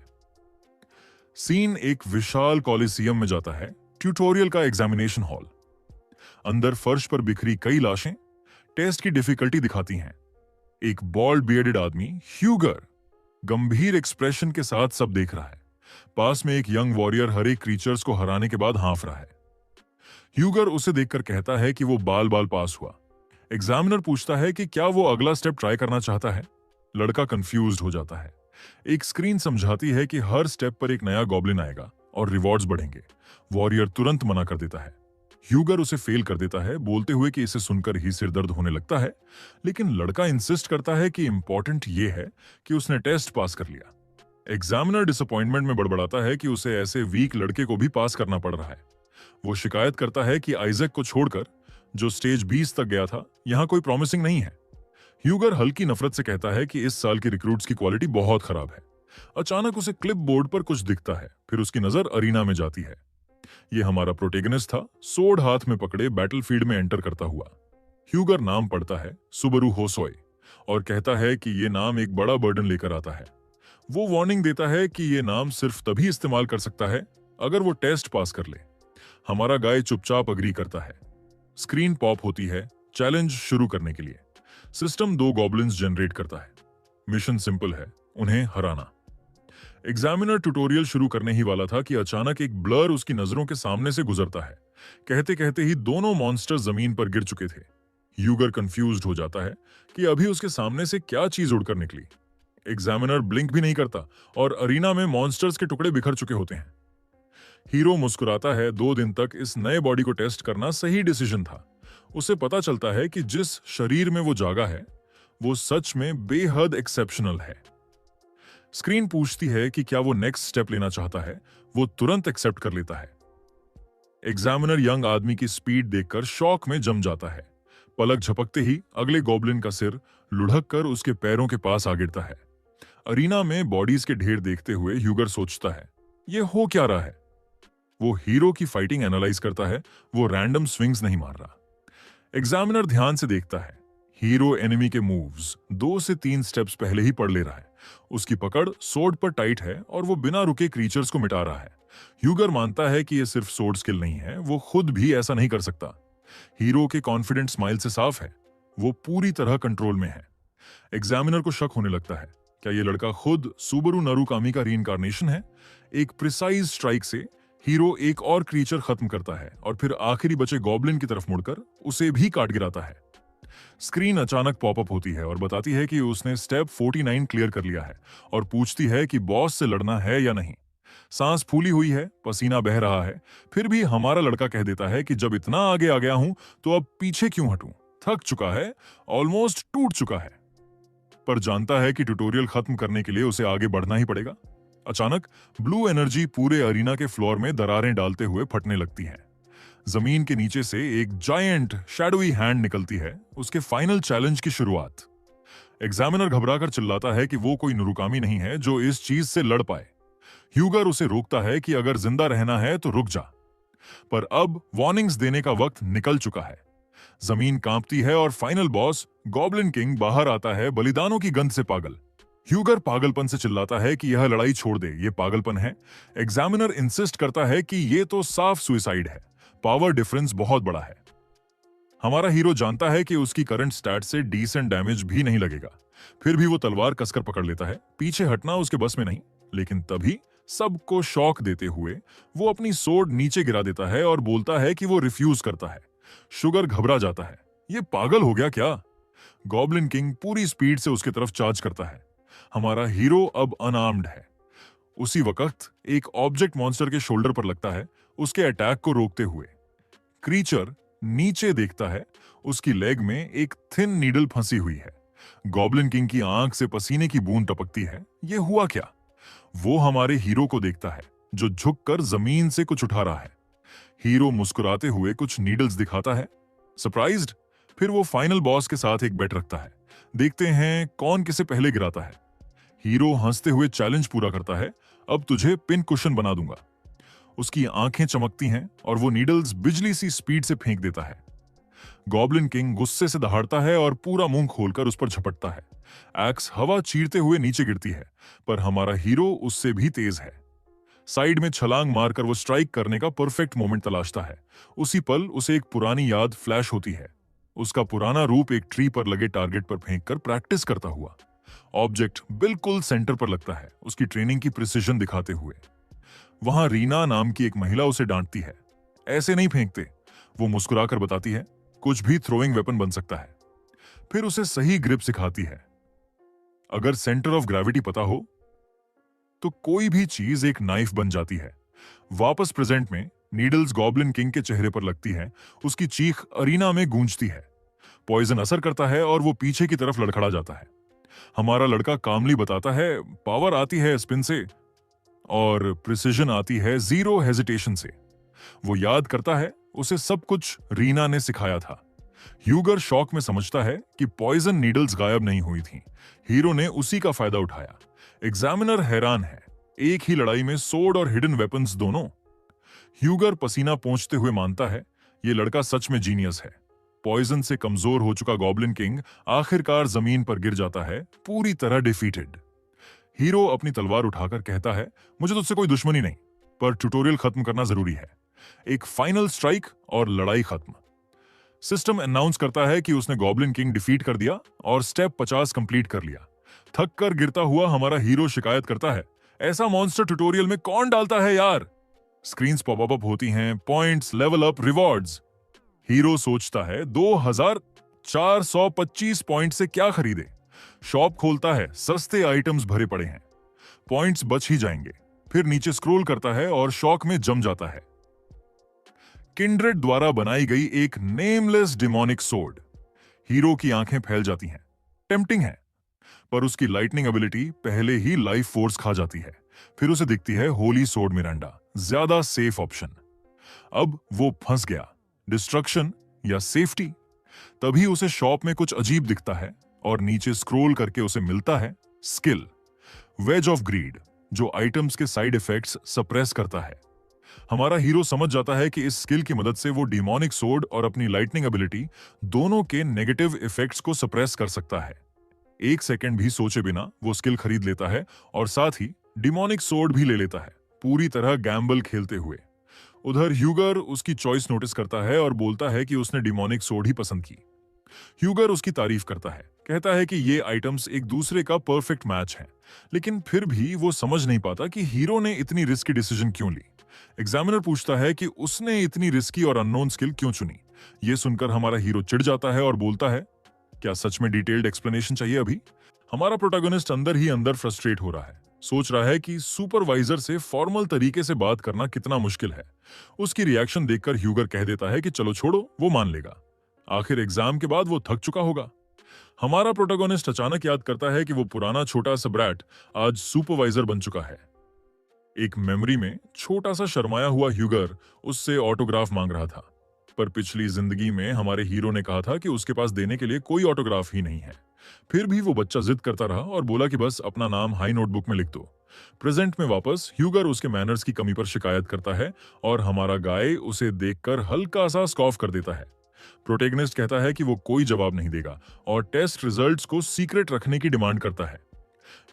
सीन एक विशाल कॉलिसियम में जाता है, ट्यूटोरियल का एग्जामिनेशन हॉल। अंदर फर्श पर बिखरी कई लाशें टेस्ट की डिफिकल्टी दिखाती हैं। एक बॉल्ड बियर्डेड आदमी ह्यूगर गंभीर एक्सप्रेशन के साथ सब देख रहा है। पास में एक यंग वॉरियर हर एक क्रीचर्स को हराने के बाद हाँफ रहा है। ह्यूगर उसे देखकर कहता है कि वो बाल बाल पास हुआ। एग्जामिनर पूछता है कि क्या वो अगला स्टेप ट्राई करना चाहता है। लड़का कंफ्यूज्ड हो जाता है। एक स्क्रीन समझाती है कि हर स्टेप पर एक नया गॉब्लिन आएगा और रिवॉर्ड्स बढ़ेंगे। वॉरियर तुरंत मना कर देता है। ह्यूगर उसे फेल कर देता है, बोलते हुए कि इसे सुनकर ही सिर दर्द होने लगता है, लेकिन लड़का इंसिस्ट करता है कि इंपॉर्टेंट ये है कि उसने टेस्ट पास कर लिया। एग्जामिनर डिसअपॉइंटमेंट में बड़बड़ाता है कि उसे ऐसे वीक लड़के को भी पास करना पड़ रहा है। वो शिकायत करता है कि आइजैक को छोड़कर जो स्टेज 20 तक गया था, यहां कोई प्रॉमिसिंग नहीं है। ह्यूगर हल्की नफरत से कहता है कि इस साल की रिक्रूट्स की क्वालिटी बहुत खराब है। अचानक उसे क्लिप बोर्ड पर कुछ दिखता है, फिर उसकी नजर अरीना में जाती है। यह हमारा प्रोटेगनिस्ट था, सोर्ड हाथ में पकड़े बैटलफील्ड में एंटर करता हुआ। ह्यूगर नाम पढ़ता है सुबरू होसोए और कहता है कि यह नाम एक बड़ा बर्डन लेकर आता है। वो वार्निंग देता है कि यह नाम सिर्फ तभी इस्तेमाल कर सकता है अगर वो टेस्ट पास कर ले। हमारा गाय चुपचाप अग्री करता है। स्क्रीन पॉप होती है चैलेंज शुरू करने के लिए। सिस्टम 2 गॉब्लिन्स जनरेट करता है। मिशन सिंपल है, उन्हें हराना। एग्जामिनर ट्यूटोरियल शुरू करने ही वाला था कि अचानक एक ब्लर उसकी नजरों के सामने से गुजरता है। कहते कहते ही दोनों मॉन्स्टर जमीन पर गिर चुके थे। ह्यूगर कंफ्यूज्ड हो जाता है कि अभी उसके सामने से क्या चीज उड़कर निकली। एग्जामिनर ब्लिंक भी नहीं करता और अरीना में मॉन्स्टर्स के टुकड़े बिखर चुके होते हैं। हीरो मुस्कुराता है। 2 दिन तक इस नए बॉडी को टेस्ट करना सही डिसीजन था। उसे पता चलता है कि जिस शरीर में वो जागा है वो सच में बेहद एक्सेप्शनल है। स्क्रीन पूछती है कि क्या वो नेक्स्ट स्टेप लेना चाहता है। वो तुरंत एक्सेप्ट कर लेता है। एग्जामिनर यंग आदमी की स्पीड देखकर शॉक में जम जाता है। पलक झपकते ही अगले गॉब्लिन का सिर लुढ़क कर उसके पैरों के पास आ गिरता है। अरीना में बॉडीज के ढेर देखते हुए ह्यूगर सोचता है, ये हो क्या रहा है। वो हीरो की फाइटिंग एनालाइज करता है। वो रैंडम स्विंग्स नहीं मार रहा। एग्जामिनर ध्यान से देखता है। हीरो एनिमी के मूव्स 2 से 3 स्टेप्स पहले ही पढ़ ले रहा है। उसकी पकड़ सोर्ड पर टाइट है और वो बिना रुके क्रीचर्स को मिटा रहा है। ह्यूगर मानता है कि ये सिर्फ सोर्ड स्किल नहीं है, वो खुद भी ऐसा नहीं कर सकता। हीरो के कॉन्फिडेंट स्माइल से साफ है, वो पूरी तरह कंट्रोल में है। एग्जामिनर को शक होने लगता है, क्या ये लड़का खुद सुबरू नरुकामी का रीइंकार्नेशन है? एक प्रिसाइज स्ट्राइक से हीरो एक और क्रीचर खत्म करता है और फिर आखिरी बचे गॉब्लिन की तरफ मुड़कर उसे भी काट गिराता है। स्क्रीन अचानक पॉपअप होती है और बताती है कि उसने स्टेप 49 क्लियर कर लिया है और पूछती है कि बॉस से लड़ना है या नहीं। सांस फूली हुई है, पसीना बह रहा है, फिर भी हमारा लड़का कह देता है कि जब इतना आगे आ गया हूं तो अब पीछे क्यों हटूं? थक चुका है, ऑलमोस्ट टूट चुका है, पर जानता है कि ट्यूटोरियल खत्म करने के लिए उसे आगे बढ़ना ही पड़ेगा। अचानक ब्लू एनर्जी पूरे अरीना के फ्लोर में दरारें डालते हुए फटने लगती है। जमीन के नीचे से एक जायंट शैडोई हैंड निकलती है, उसके फाइनल चैलेंज की शुरुआत। एग्जामिनर घबराकर चिल्लाता है कि वो कोई नुरुकामी नहीं है जो इस चीज से लड़ पाए। ह्यूगर उसे रोकता है कि अगर जिंदा रहना है तो रुक जा, पर अब वार्निंग्स देने का वक्त निकल चुका है। जमीन कांपती है और फाइनल बॉस गॉब्लिन किंग बाहर आता है, बलिदानों की गंध से पागल। ह्यूगर पागलपन से चिल्लाता है कि यह लड़ाई छोड़ दे, ये पागलपन है। एग्जामिनर इंसिस्ट करता है कि ये तो साफ सुइसाइड है, पावर डिफरेंस बहुत बड़ा है। हमारा हीरो जानता है कि उसकी करंट स्टैट से डिसेंट डैमेज भी नहीं लगेगा, फिर भी वो तलवार कसकर पकड़ लेता है। पीछे हटना उसके बस में नहीं, लेकिन तभी सबको शॉक देते हुए वो अपनी सोर्ड नीचे गिरा देता है और बोलता है कि वो रिफ्यूज करता है। शुगर घबरा जाता है, ये पागल हो गया क्या? गॉब्लिन किंग पूरी स्पीड से उसकी तरफ चार्ज करता है। हमारा हीरो अब अनआर्म्ड है। उसी वक्त एक ऑब्जेक्ट मॉन्स्टर के शोल्डर पर लगता है, उसके अटैक को रोकते हुए। क्रीचर नीचे देखता है, उसकी लेग में एक थिन नीडल फंसी हुई है। गॉब्लिन किंग की आंख से पसीने की बूंद टपकती है। यह हुआ क्या? वो हमारे हीरो को देखता है, जो झुककर जमीन से कुछ उठा रहा है। हीरो मुस्कुराते हुए कुछ नीडल्स दिखाता है। सरप्राइज्ड? फिर वो फाइनल बॉस के साथ एक बेट रखता है, देखते हैं कौन किसे पहले गिराता है। हीरो हंसते हुए चैलेंज पूरा करता है, अब तुझे पिन कुशन बना दूंगा। उसकी आंखें चमकती हैं और वो नीडल्स बिजली सी स्पीड से फेंक देता है। गॉब्लिन किंग गुस्से से दहाड़ता है और पूरा मुंह खोलकर उस पर झपटता है। एक्स हवा चीरते हुए नीचे गिरती है, पर हमारा हीरो उससे भी तेज है। साइड में छलांग मारकर वो स्ट्राइक करने का परफेक्ट मोमेंट तलाशता है। उसी पल उसे एक पुरानी याद फ्लैश होती है, उसका पुराना रूप एक ट्री पर लगे टारगेट पर फेंककर प्रैक्टिस करता हुआ। ऑब्जेक्ट बिल्कुल सेंटर पर लगता है, उसकी ट्रेनिंग की प्रिसिजन दिखाते हुए। वहां रीना नाम की एक महिला उसे डांटती है, ऐसे नहीं फेंकते। वो मुस्कुराकर बताती है, कुछ भी थ्रोइंग वेपन बन सकता है। फिर उसे सही ग्रिप सिखाती है। अगर सेंटर ऑफ ग्रेविटी पता हो तो कोई भी चीज एक नाइफ बन जाती है। वापस प्रेजेंट में नीडल्स गॉब्लिन किंग के चेहरे पर लगती है, उसकी चीख अरीना में गूंजती है। पॉइजन असर करता है और वो पीछे की तरफ लड़खड़ा जाता है। हमारा लड़का कामली बताता है, पावर आती है स्पिन से और प्रिसिजन आती है जीरो हेजिटेशन से। वो याद करता है उसे सब कुछ रीना ने सिखाया था। ह्यूगर शॉक में समझता है कि पॉइजन नीडल्स गायब नहीं हुई थी, हीरो ने उसी का फायदा उठाया। एग्जामिनर हैरान है, एक ही लड़ाई में सोर्ड और हिडन वेपन्स दोनों। ह्यूगर पसीना पोंछते हुए मानता है, ये लड़का सच में जीनियस है। पॉइजन से कमजोर हो चुका गॉब्लिन किंग आखिरकार जमीन पर गिर जाता है, पूरी तरह डिफीटेड। हीरो अपनी तलवार उठाकर कहता है, मुझे तुझसे कोई दुश्मनी नहीं, पर ट्यूटोरियल खत्म करना जरूरी है। एक फाइनल स्ट्राइक और लड़ाई खत्म। सिस्टम अनाउंस करता है कि उसने गॉब्लिन किंग डिफीट कर दिया और स्टेप 50 कंप्लीट कर लिया। थक कर गिरता हुआ हमारा हीरो शिकायत करता है, ऐसा मॉन्स्टर ट्यूटोरियल में कौन डालता है यार? स्क्रीन्स पॉपअप होती हैं, points, level up, rewards. Hero सोचता है 2425 पॉइंट से क्या खरीदे। शॉप खोलता है, सस्ते आइटम्स भरे पड़े हैं, पॉइंट्स बच ही जाएंगे। फिर नीचे स्क्रॉल करता है और शॉक में जम जाता है। किंड्रेड द्वारा बनाई गई एक नेमलेस डिमोनिक सोर्ड। हीरो की आंखें फैल जाती हैं। टेम्पटिंग है, पर उसकी लाइटनिंग एबिलिटी पहले ही लाइफ फोर्स खा जाती है। फिर उसे दिखती है होली सोर्ड मिरांडा, ज्यादा सेफ ऑप्शन। अब वो फंस गया, डिस्ट्रक्शन या सेफ्टी? तभी उसे शॉप में कुछ अजीब दिखता है और नीचे स्क्रॉल करके उसे मिलता है स्किल, वेज ऑफ ग्रीड, जो आइटम्स के साइड इफेक्ट्स सप्रेस करता है। हमारा हीरो समझ जाता है कि इस स्किल की मदद से वो डिमोनिक सोर्ड और अपनी लाइटनिंग एबिलिटी दोनों के नेगेटिव इफेक्ट्स को सप्रेस कर सकता है। एक सेकंड भी सोचे बिना वो स्किल खरीद लेता है और साथ ही डिमोनिक सोर्ड भी ले लेता है, पूरी तरह गैम्बल खेलते हुए। उधर ह्यूगर उसकी चॉइस नोटिस करता है और बोलता है कि उसने डिमोनिक सोर्ड ही पसंद की। ह्यूगर उसकी तारीफ करता है, कहता है कि ये आइटम्स एक दूसरे का परफेक्ट मैच हैं, लेकिन फिर भी वो समझ नहीं पाता कि हीरो ने इतनी रिस्की डिसीजन क्यों ली। एग्जामिनर पूछता है कि उसने इतनी रिस्की और अननोन स्किल क्यों चुनी। ये सुनकर हमारा हीरो चिढ़ जाता है और बोलता है, क्या सच में डिटेल्ड एक्सप्लेनेशन चाहिए अभी? हमारा प्रोटैगनिस्ट अंदर ही अंदर फ्रस्ट्रेट हो रहा है, सोच रहा है कि सुपरवाइजर से फॉर्मल तरीके से बात करना कितना मुश्किल है। उसकी रिएक्शन देखकर ह्यूगर कह देता है कि चलो छोड़ो, वो मान लेगा। आखिर एग्जाम के बाद वो थक चुका होगा। हमारा प्रोटैगनिस्ट अचानक याद करता है कि वो पुराना छोटा सा ब्रैट आज सुपरवाइजर बन चुका है। एक मेमोरी में छोटा सा शर्माया हुआ ह्यूगर उससे ऑटोग्राफ मांग रहा था, पर पिछली जिंदगी में हमारे हीरो ने कहा था कि उसके पास देने के लिए कोई ऑटोग्राफ ही नहीं है। फिर भी वो बच्चा जिद करता रहा और बोला कि बस अपना नाम हाई नोटबुक में लिख दो। प्रेजेंट में वापस ह्यूगर उसके मैनर्स की कमी पर शिकायत करता है और हमारा गाय उसे देखकर हल्का सा स्कॉफ कर देता है। प्रोटैगनिस्ट कहता है कि वो कोई जवाब नहीं देगा और टेस्ट रिजल्ट्स को सीक्रेट रखने की डिमांड करता है।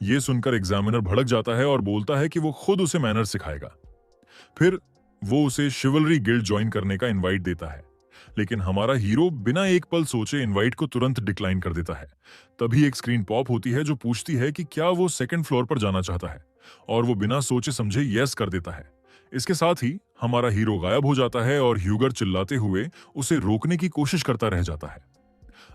ये सुनकर एग्जामिनर भड़क जाता है और बोलता है कि वो खुद उसे मैनर सिखाएगा। फिर वो उसे शिवलरी गिल्ड ज्वाइन करने का इनवाइट देता है, लेकिन हमारा हीरो बिना एक पल सोचे इनवाइट को तुरंत डिक्लाइन कर देता है। तभी एक स्क्रीन पॉप होती है जो पूछती है कि क्या वो सेकंड फ्लोर पर जाना चाहता है, और वो बिना सोचे समझे यस कर देता है। इसके साथ ही हमारा हीरो गायब हो जाता है और ह्यूगर चिल्लाते हुए उसे रोकने की कोशिश करता रह जाता है।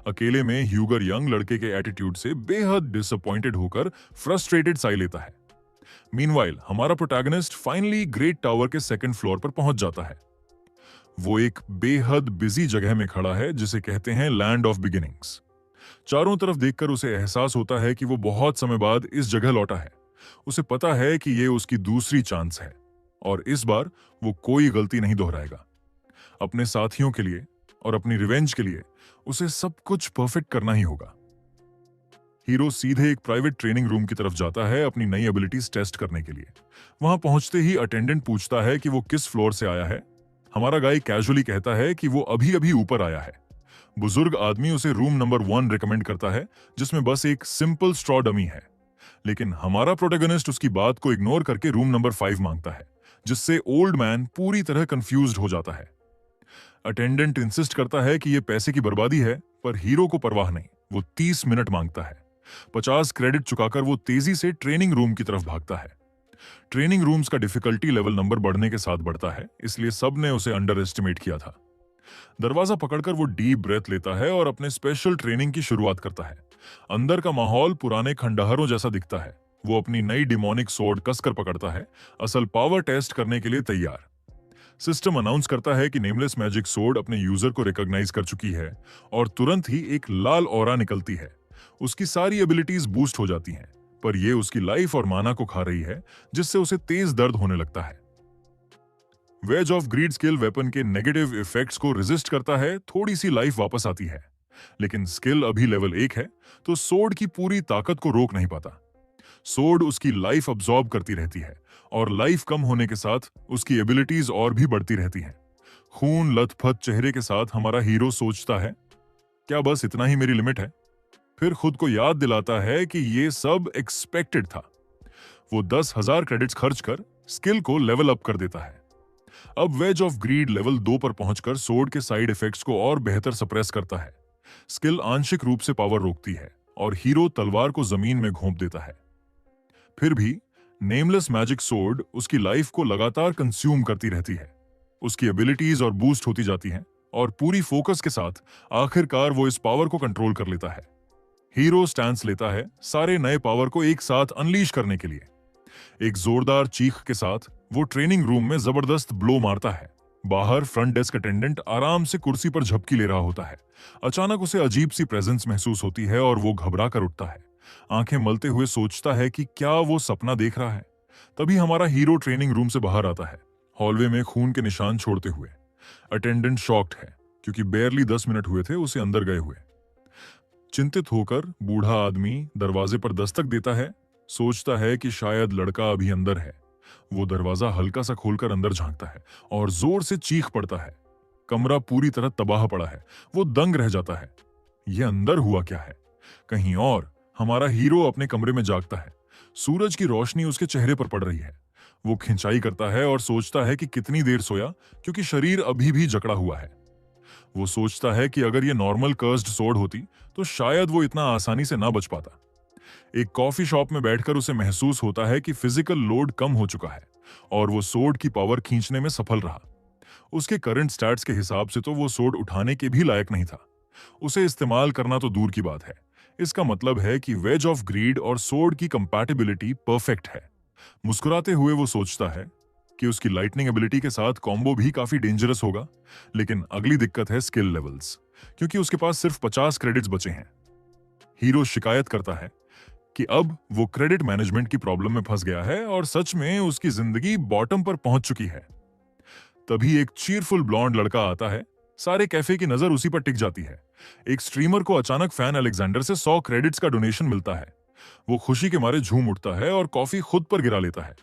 अकेले में ह्यूगर यंग लड़के के एटीट्यूड से बेहद डिसअपॉइंटेड होकर फ्रस्ट्रेटेड साई लेता है। मीनवाइल हमारा प्रोटैगनिस्ट फाइनली ग्रेट टावर के सेकंड फ्लोर पर पहुंच जाता है। वो एक बेहद बिजी जगह में खड़ा है जिसे कहते हैं लैंड ऑफ बिगिनिंग्स। चारों तरफ देखकर उसे एहसास होता है कि वो बहुत समय बाद इस जगह लौटा है। उसे पता है कि ये उसकी दूसरी चांस है और इस बार वो कोई गलती नहीं दोहराएगा। अपने साथियों के लिए और अपनी रिवेंज के लिए उसे सब कुछ परफेक्ट करना ही होगा। हीरो सीधे एक प्राइवेट ट्रेनिंग रूम की तरफ जाता है अपनी नई एबिलिटीज टेस्ट करने के लिए। वहां पहुंचते ही अटेंडेंट पूछता है कि वो किस फ्लोर से आया है। हमारा गाय कैजुअली कहता है कि वो अभी अभी ऊपर आया है। बुजुर्ग आदमी उसे रूम नंबर 1 रिकमेंड करता है, जिसमें बस एक सिंपल स्ट्रॉ डमी है। लेकिन हमारा प्रोटैगनिस्ट उसकी बात को इग्नोर करके रूम नंबर 5 मांगता है, जिससे ओल्ड मैन पूरी तरह कंफ्यूज्ड हो जाता है। अटेंडेंट इंसिस्ट करता है कि यह पैसे की बर्बादी है, पर हीरो को परवाह नहीं। वो 30 मिनट मांगता है। 50 क्रेडिट चुकाकर वो तेजी से ट्रेनिंग रूम की तरफ भागता है। ट्रेनिंग रूम्स का डिफिकल्टी लेवल नंबर बढ़ने के साथ बढ़ता है, इसलिए सबने उसे अंडर एस्टिमेट किया था। दरवाजा पकड़कर वो डीप ब्रेथ लेता है और अपने स्पेशल ट्रेनिंग की शुरुआत करता है। अंदर का माहौल पुराने खंडहरों जैसा दिखता है। वो अपनी नई डिमोनिक सोर्ड कसकर पकड़ता है, असल पावर टेस्ट करने के लिए तैयार। सिस्टम अनाउंस करता है कि नेमलेस मैजिक सोर्ड अपने यूजर को रिकॉग्नाइज कर चुकी है और तुरंत ही एक लाल ऑरा निकलती है। उसकी सारी एबिलिटीज बूस्ट हो जाती हैं, पर यह उसकी लाइफ और माना को खा रही है, जिससे उसे तेज दर्द होने लगता है। Wage of greed skill weapon के नेगेटिव इफेक्ट्स को रेजिस्ट करता है, थोड़ी सी लाइफ वापस आती है। लेकिन स्किल अभी लेवल 1 है, तो सोर्ड की पूरी ताकत को रोक नहीं पाता। सोर्ड उसकी लाइफ अब्सॉर्ब करती रहती है और लाइफ कम होने के साथ उसकी एबिलिटीज और भी बढ़ती रहती हैं। खून लथपथ चेहरे के साथ हमारा हीरो सोचता है, क्या बस इतना ही मेरी लिमिट है? फिर खुद को याद दिलाता है कि ये सब एक्सपेक्टेड था। वो 10,000 क्रेडिट्स खर्च कर स्किल को लेवल अप कर देता है। अब वेज ऑफ ग्रीड लेवल 2 पर पहुंचकर सोर्ड के साइड इफेक्ट्स को और बेहतर सप्रेस करता है। स्किल आंशिक रूप से पावर रोकती है और हीरो तलवार को जमीन में घोंप देता है। फिर भी नेमलेस मैजिक सोर्ड उसकी लाइफ को लगातार कंज्यूम करती रहती है। उसकी एबिलिटीज और बूस्ट होती जाती हैं और पूरी फोकस के साथ आखिरकार वो इस पावर को कंट्रोल कर लेता है। हीरो स्टैंस लेता है सारे नए पावर को एक साथ अनलीश करने के लिए। एक जोरदार चीख के साथ वो ट्रेनिंग रूम में जबरदस्त ब्लो मारता है। बाहर फ्रंट डेस्क अटेंडेंट आराम से कुर्सी पर झपकी ले रहा होता है। अचानक उसे अजीब सी प्रेजेंस महसूस होती है और वो घबरा कर उठता है। आंखें मलते हुए सोचता है कि क्या वो सपना देख रहा है। तभी हमारा हीरो ट्रेनिंग रूम से बाहर आता है, हॉलवे में खून के निशान छोड़ते हुए। अटेंडेंट शॉक्ड है, क्योंकि बेयरली 10 मिनट हुए थे उसे अंदर गए हुए। चिंतित होकर बूढ़ा आदमी दरवाजे पर दस्तक देता है, सोचता है कि शायद लड़का अभी अंदर है। वो दरवाजा हल्का सा खोलकर अंदर झांकता है और जोर से चीख पड़ता है। कमरा पूरी तरह तबाह पड़ा है। वो दंग रह जाता है। ये अंदर हुआ क्या है? कहीं और हमारा हीरो अपने कमरे में जागता है। सूरज की रोशनी उसके चेहरे पर पड़ रही है। वो खिंचाई करता है और सोचता है कि कितनी देर सोया, क्योंकि शरीर अभी भी जकड़ा हुआ है। वो सोचता है कि अगर ये नॉर्मल कर्स्ड सोड होती तो शायद वो इतना आसानी से ना बच पाता। एक कॉफी शॉप में बैठकर उसे महसूस होता है कि फिजिकल लोड कम हो चुका है और वो सोड की पावर खींचने में सफल रहा। उसके करंट स्टैट्स के हिसाब से तो वो सोड उठाने के भी लायक नहीं था। उसे इस्तेमाल करना तो दूर की बात है। इसका मतलब है कि वेज ऑफ ग्रीड और सोड की कंपैटिबिलिटी परफेक्ट है। मुस्कुराते हुए वो सोचता है कि उसकी लाइटनिंग एबिलिटी के साथ कॉम्बो भी काफी डेंजरस होगा। लेकिन अगली दिक्कत है स्किल लेवल्स, क्योंकि उसके पास सिर्फ 50 क्रेडिट्स बचे हैं। हीरो शिकायत करता है कि अब वो क्रेडिट मैनेजमेंट की प्रॉब्लम में फंस गया है और सच में उसकी जिंदगी बॉटम पर पहुंच चुकी है। तभी एक चीयरफुल ब्लॉन्ड लड़का आता है। सारे कैफे की नजर उसी पर टिक जाती है। एक स्ट्रीमर को अचानक फैन अलेक्जेंडर से 100 क्रेडिट्स का डोनेशन मिलता है। वो खुशी के मारे झूम उठता है और कॉफी खुद पर गिरा लेता है।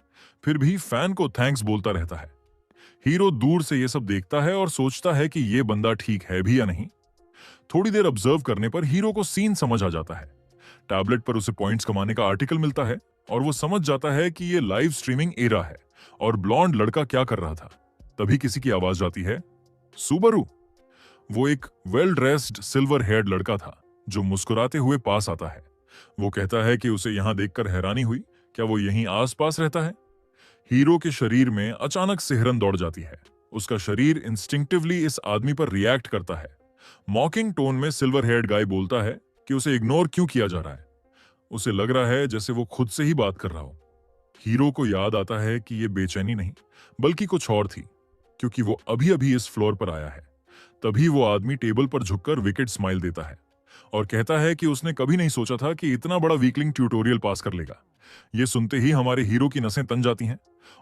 फिर भी फैन को थैंक्स बोलता रहता है। हीरो दूर से ये सब देखता है और सोचता है कि ये बंदा ठीक है भी या नहीं। थोड़ी देर ऑब्जर्व करने पर हीरो को सीन समझ आ जाता है। टैबलेट पर उसे पॉइंट्स कमाने का आर्टिकल मिलता है और वो समझ जाता है कि ये लाइव स्ट्रीमिंग एरा है और ब्लॉन्ड लड़का क्या कर रहा था। तभी किसी की आवाज आती है, सुबरू। वो एक वेल ड्रेस्ड सिल्वर हेयर्ड लड़का था जो मुस्कुराते हुए पास आता है। वो कहता है कि उसे यहां देखकर हैरानी हुई, क्या वो यहीं आसपास रहता है? हीरो के शरीर में अचानक सिहरन दौड़ जाती है। उसका शरीर इंस्टिंक्टिवली इस आदमी पर रिएक्ट करता है। मॉकिंग टोन में सिल्वर हेयर्ड गाय बोलता है कि उसे इग्नोर क्यों किया जा रहा है। उसे लग रहा है जैसे वो खुद से ही बात कर रहा हो। हीरो को याद आता है कि ये बेचैनी नहीं बल्कि कुछ और थी, क्योंकि वो अभी अभी इस फ्लोर पर आया है। तभी वो आदमी टेबल पर झुककर विकेट स्माइल देता है और कहता है कि उसने कभी नहीं सोचा था कि इतना बड़ा वीकलिंग ट्यूटोरियल पास कर लेगा। ये सुनते ही हमारे हीरो की नसें तन जाती हैं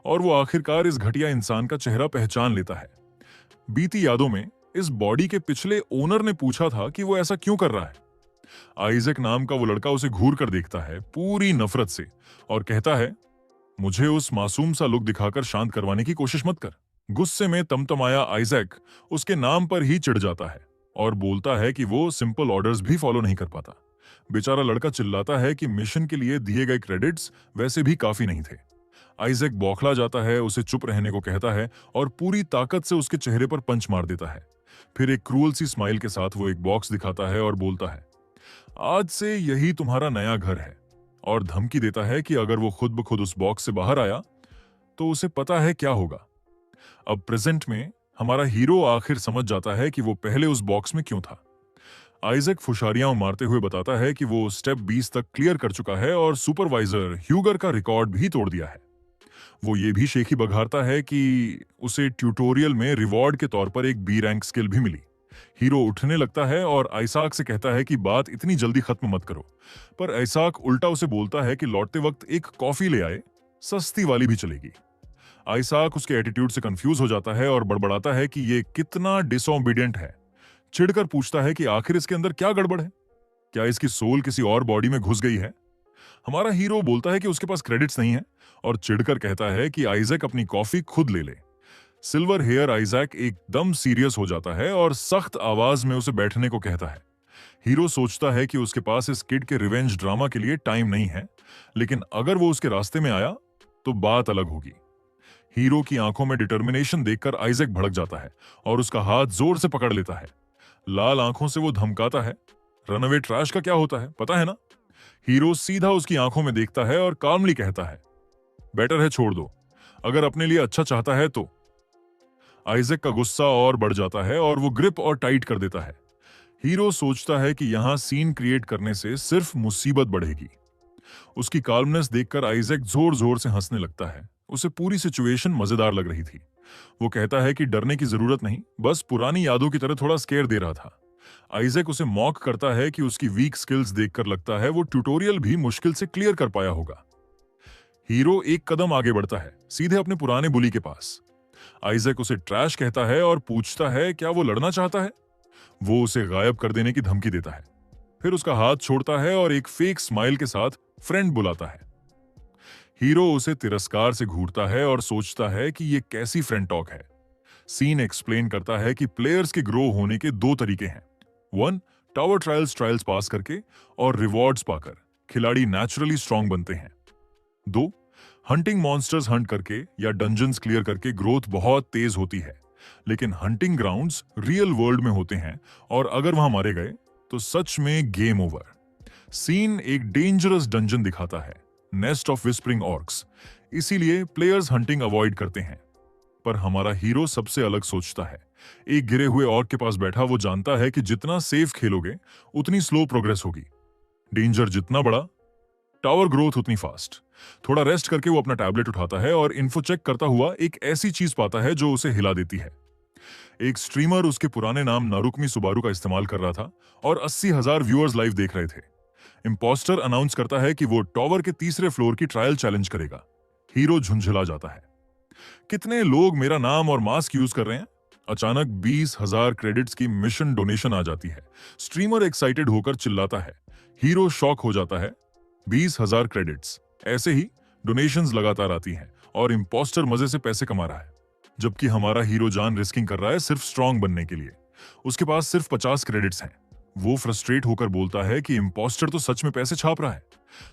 और वो आखिरकार इस घटिया इंसान का चेहरा पहचान लेता है। बीती यादों में इस बॉडी के पिछले ओनर ने पूछा था कि वो ऐसा क्यों कर रहा है। आइजैक नाम का वो लड़का उसे घूर कर देखता है पूरी नफरत से और कहता है, मुझे उस मासूम सा लुक दिखाकर शांत करवाने की कोशिश मत कर। गुस्से में तमतमाया आइजैक उसके नाम पर ही चिढ़ जाता है और बोलता है कि वो सिंपल ऑर्डर्स भी फॉलो नहीं कर पाता। बेचारा लड़का चिल्लाता है कि मिशन के लिए दिए गए क्रेडिट्स वैसे भी काफी नहीं थे। आइजैक बौखला जाता है, उसे चुप रहने को कहता है और पूरी ताकत से उसके चेहरे पर पंच मार देता है। फिर एक क्रूअल सी स्माइल के साथ वो एक बॉक्स दिखाता है और बोलता है, आज से यही तुम्हारा नया घर है, और धमकी देता है कि अगर वो खुद ब खुद उस बॉक्स से बाहर आया तो उसे पता है क्या होगा। अब प्रेजेंट में हमारा हीरो आखिर समझ जाता है कि वो पहले उस बॉक्स में क्यों था। आइजैक फुशारियां मारते हुए बताता है कि वो स्टेप 20 तक क्लियर कर चुका है और सुपरवाइजर ह्यूगर का रिकॉर्ड भी तोड़ दिया है। वो ये भी शेखी बघारता है कि उसे ट्यूटोरियल में रिवॉर्ड के तौर पर एक बी रैंक स्किल भी मिली। हीरो उठने लगता है और आइसाक से कहता है कि बात इतनी जल्दी खत्म मत करो, पर आइसाक उल्टा उसे बोलता है कि लौटते वक्त एक कॉफी ले आए, सस्ती वाली भी चलेगी। आइसाक उसके एटीट्यूड से कंफ्यूज हो जाता है और बड़बड़ाता है कि ये कितना डिसओबीडिएंट है। चिढ़कर पूछता है कि आखिर इसके अंदर क्या गड़बड़ है, क्या इसकी सोल किसी और बॉडी में घुस गई है। हमारा हीरो बोलता है कि उसके पास क्रेडिट्स नहीं है और चिढ़कर कहता है कि आइजैक अपनी कॉफी खुद ले ले। सिल्वर हेयर आइजैक एकदम सीरियस हो जाता है और सख्त आवाज में उसे बैठने को कहता है। हीरो सोचता है कि उसके पास इस किड के रिवेंज ड्रामा के लिए टाइम नहीं है, लेकिन अगर वो उसके रास्ते में आया तो बात अलग होगी। हीरो की आंखों में डिटर्मिनेशन देखकर आइजैक भड़क जाता है और उसका हाथ जोर से पकड़ लेता है। लाल आंखों से वो धमकाता है, रनअवे ट्रैश का क्या होता है पता है ना। हीरो सीधा उसकी आंखों में देखता है और कामली कहता है, बेटर है छोड़ दो, अगर अपने लिए अच्छा चाहता है तो। आइजैक का गुस्सा और बढ़ जाता है और वो ग्रिप और टाइट कर देता है। हीरो सोचता है कि यहां सीन क्रिएट करने से सिर्फ मुसीबत बढ़ेगी। उसकी काल्मनेस देखकर आइजैक जोर जोर से हंसने लगता है। उसे पूरी सिचुएशन मजेदार लग रही थी। वो कहता है कि डरने की जरूरत नहीं, बस पुरानी यादों की तरह थोड़ा स्केयर दे रहा था। आइजैक उसे मॉक करता है कि उसकी वीक स्किल्स देखकर लगता है वो ट्यूटोरियल भी मुश्किल से क्लियर कर पाया होगा। हीरो एक कदम आगे बढ़ता है, सीधे अपने पुराने बुली के पास। आइजैक उसे ट्रैश कहता है और पूछता है क्या वो लड़ना चाहता है। वो उसे गायब कर देने की धमकी देता है, फिर उसका हाथ छोड़ता है और एक फेक स्माइल के साथ फ्रेंड बुलाता है। हीरो उसे तिरस्कार से घूरता है और सोचता है कि ये कैसी फ्रेंड टॉक है। सीन एक्सप्लेन करता है कि प्लेयर्स के ग्रो होने के दो तरीके हैं। वन, टावर ट्रायल्स पास करके और रिवॉर्ड्स पाकर खिलाड़ी नेचुरली स्ट्रांग बनते हैं। दो, हंटिंग मॉन्स्टर्स हंट करके या डंजन्स क्लियर करके ग्रोथ बहुत तेज होती है, लेकिन हंटिंग ग्राउंड्स रियल वर्ल्ड में होते हैं और अगर वहां मारे गए तो सच में गेम ओवर। सीन एक डेंजरस डंजन दिखाता है, नेस्ट ऑफ विस्परिंग ऑर्क्स, इसीलिए प्लेयर्स हंटिंग अवॉइड करते हैं। पर हमारा हीरो सबसे अलग सोचता है। एक गिरे हुए ऑर्क के पास बैठा वो जानता है कि जितना सेफ खेलोगे उतनी स्लो प्रोग्रेस होगी। डेंजर जितना बड़ा, टावर ग्रोथ उतनी फास्ट। थोड़ा रेस्ट करके वो अपना टैबलेट उठाता है और इन्फो चेक करता हुआ एक ऐसी चीज पाता है जो उसे हिला देती है। एक स्ट्रीमर उसके पुराने नाम नारुकमी सुबारू का इस्तेमाल कर रहा था और 80,000 व्यूअर्स लाइव देख रहे थे। इंपोस्टर अनाउंस करता है कि वो टावर के तीसरे फ्लोर की ट्रायल चैलेंज करेगा। हीरो झुंझला जाता है, कितने लोग मेरा नाम और मास्क यूज कर रहे हैं। अचानक 20,000 क्रेडिट्स की मिशन डोनेशन आ जाती है। स्ट्रीमर एक्साइटेड होकर चिल्लाता है, हीरो शॉक हो जाता है। 20,000 क्रेडिट्स, ऐसे ही डोनेशंस लगातार आती हैं और इंपोस्टर मजे से पैसे कमा रहा है, जबकि हमारा हीरो जान रिस्किंग कर रहा है सिर्फ स्ट्रांग बनने के लिए। उसके पास सिर्फ 50 क्रेडिट्स हैं। वो फ्रस्ट्रेट होकर बोलता है कि इंपोस्टर तो सच में पैसे छाप रहा है।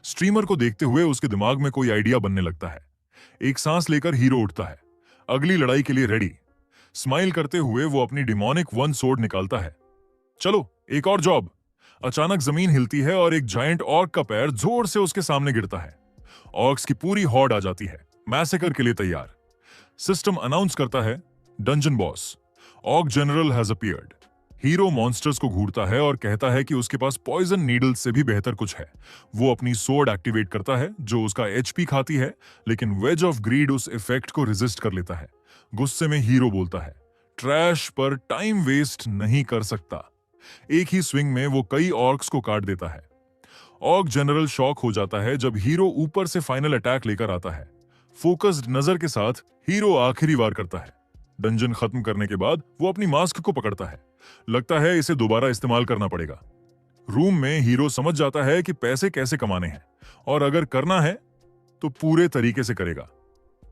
स्ट्रीमर को देखते हुए उसके दिमाग में कोई आइडिया बनने लगता है। एक सांस लेकर हीरो उठता है, अगली लड़ाई के लिए रेडी। स्माइल करते हुए वो अपनी डिमोनिक वन सोर्ड निकालता है। चलो एक और जॉब। अचानक जमीन हिलती है और एक जायंट ऑर्क का पैर जोर से उसके सामने गिरता है। ऑर्क्स की पूरी हॉर्ड आ जाती है, मैसेकर के लिए तैयार। सिस्टम अनाउंस करता है, dungeon boss, orc general has appeared. Hero monsters को घूरता है और कहता है कि उसके पास पॉइजन नीडल्स से भी बेहतर कुछ है। वो अपनी सोर्ड एक्टिवेट करता है जो उसका एचपी खाती है, लेकिन वेज ऑफ ग्रीड उस इफेक्ट को रेजिस्ट कर लेता है। गुस्से में हीरो बोलता है, ट्रैश पर टाइम वेस्ट नहीं कर सकता। एक ही स्विंग में वो कई ऑर्क्स को काट देता है। ऑर्क जनरल शॉक हो जाता है जब हीरो ऊपर से फाइनल अटैक लेकर आता है। फोकस्ड नजर के साथ हीरो आखिरी वार करता है। डंजन खत्म करने के बाद वो अपनी मास्क को पकड़ता है, लगता है इसे दोबारा इस्तेमाल करना पड़ेगा। रूम में हीरो समझ जाता है कि पैसे कैसे कमाने हैं और अगर करना है तो पूरे तरीके से करेगा।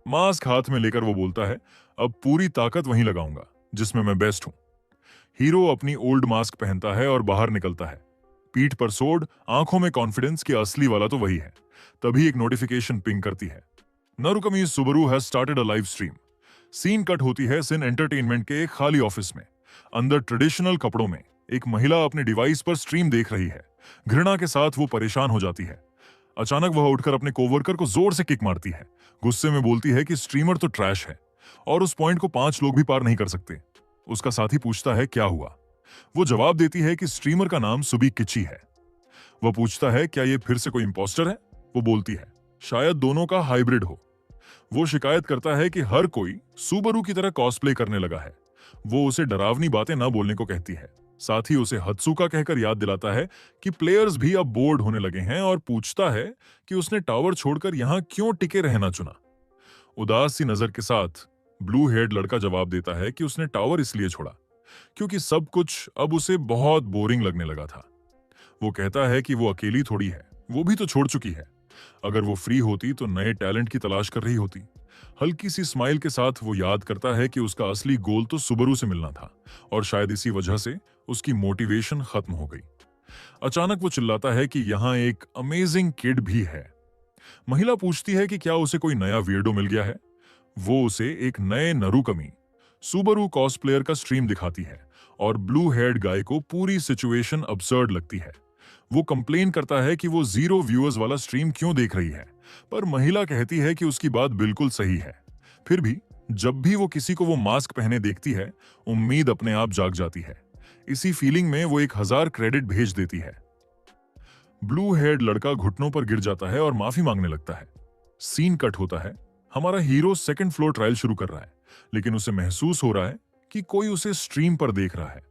मास्क हाथ में लेकर वो बोलता है, अब पूरी ताकत वहीं लगाऊंगा जिसमें मैं बेस्ट हूं। हीरो अपनी ओल्ड मास्क पहनता है और बाहर निकलता है, पीठ पर सोड, आंखों में कॉन्फिडेंस कि असली वाला तो वही है। तभी एक नोटिफिकेशन पिंग करती है, Narukami Subaru has started a live stream. Scene cut होती है सिन एंटरटेनमेंट के एक खाली ऑफिस में। अंदर ट्रेडिशनल कपड़ों में एक महिला अपने डिवाइस पर स्ट्रीम देख रही है। घृणा के साथ वो परेशान हो जाती है। अचानक वह उठकर अपने कोवर्कर को जोर से किक मारती है। गुस्से में बोलती है कि स्ट्रीमर तो ट्रैश है और उस पॉइंट को 5 लोग भी पार नहीं कर सकते। उसका साथी पूछता है क्या हुआ। वो जवाब देती है कि स्ट्रीमर का नाम सुबी किची है। वह पूछता है क्या ये फिर से कोई इंपोस्टर है। वो बोलती है शायद दोनों का हाइब्रिड हो। वो शिकायत करता है कि हर कोई सुबारू की तरह कॉस्प्ले करने लगा है। वो उसे डरावनी बातें ना बोलने को कहती है। साथ ही उसे हत्सुका कहकर याद दिलाता है कि प्लेयर्स भी अब बोर्ड होने लगे हैं और पूछता है कि उसने टावर छोड़कर यहां क्यों टिके रहना चुना। उदास सी नजर के साथ ब्लू हेयर्ड लड़का जवाब देता है कि उसने टावर इसलिए छोड़ा क्योंकि सब कुछ अब उसे बहुत बोरिंग लगने लगा था। वो कहता है कि वो अकेली थोड़ी है, वो भी तो छोड़ चुकी है। अगर वो फ्री होती तो नए टैलेंट की तलाश कर रही होती। हल्की सी स्माइल के साथ वो याद करता है कि उसका असली गोल तो सुबारू से मिलना था और शायद इसी वजह से उसकी मोटिवेशन खत्म हो गई। अचानक वो चिल्लाता है कि यहाँ एक अमेजिंग किड भी है। महिला पूछती है कि क्या उसे कोई नया वियर्डो मिल गया है। वो उसे एक नए नारुकमी सुबारू कॉस्प्लेयर का स्ट्रीम दिखाती है और ब्लू हेयर्ड गाय को पूरी सिचुएशन अब्सर्ड लगती है। वो कंप्लेन करता है कि वो 0 व्यूअर्स वाला स्ट्रीम क्यों देख रही है, पर महिला कहती है कि उसकी बात बिल्कुल सही है। फिर भी जब भी वो किसी को वो मास्क पहने देखती है, उम्मीद अपने आप जाग जाती है। इसी फीलिंग में वो 1000 क्रेडिट भेज देती है। ब्लू हेयर्ड लड़का घुटनों पर गिर जाता है और माफी मांगने लगता है। सीन कट होता है। हमारा हीरो सेकंड फ्लोर ट्रायल शुरू कर रहा है, लेकिन उसे महसूस हो रहा है कि कोई उसे स्ट्रीम पर देख रहा है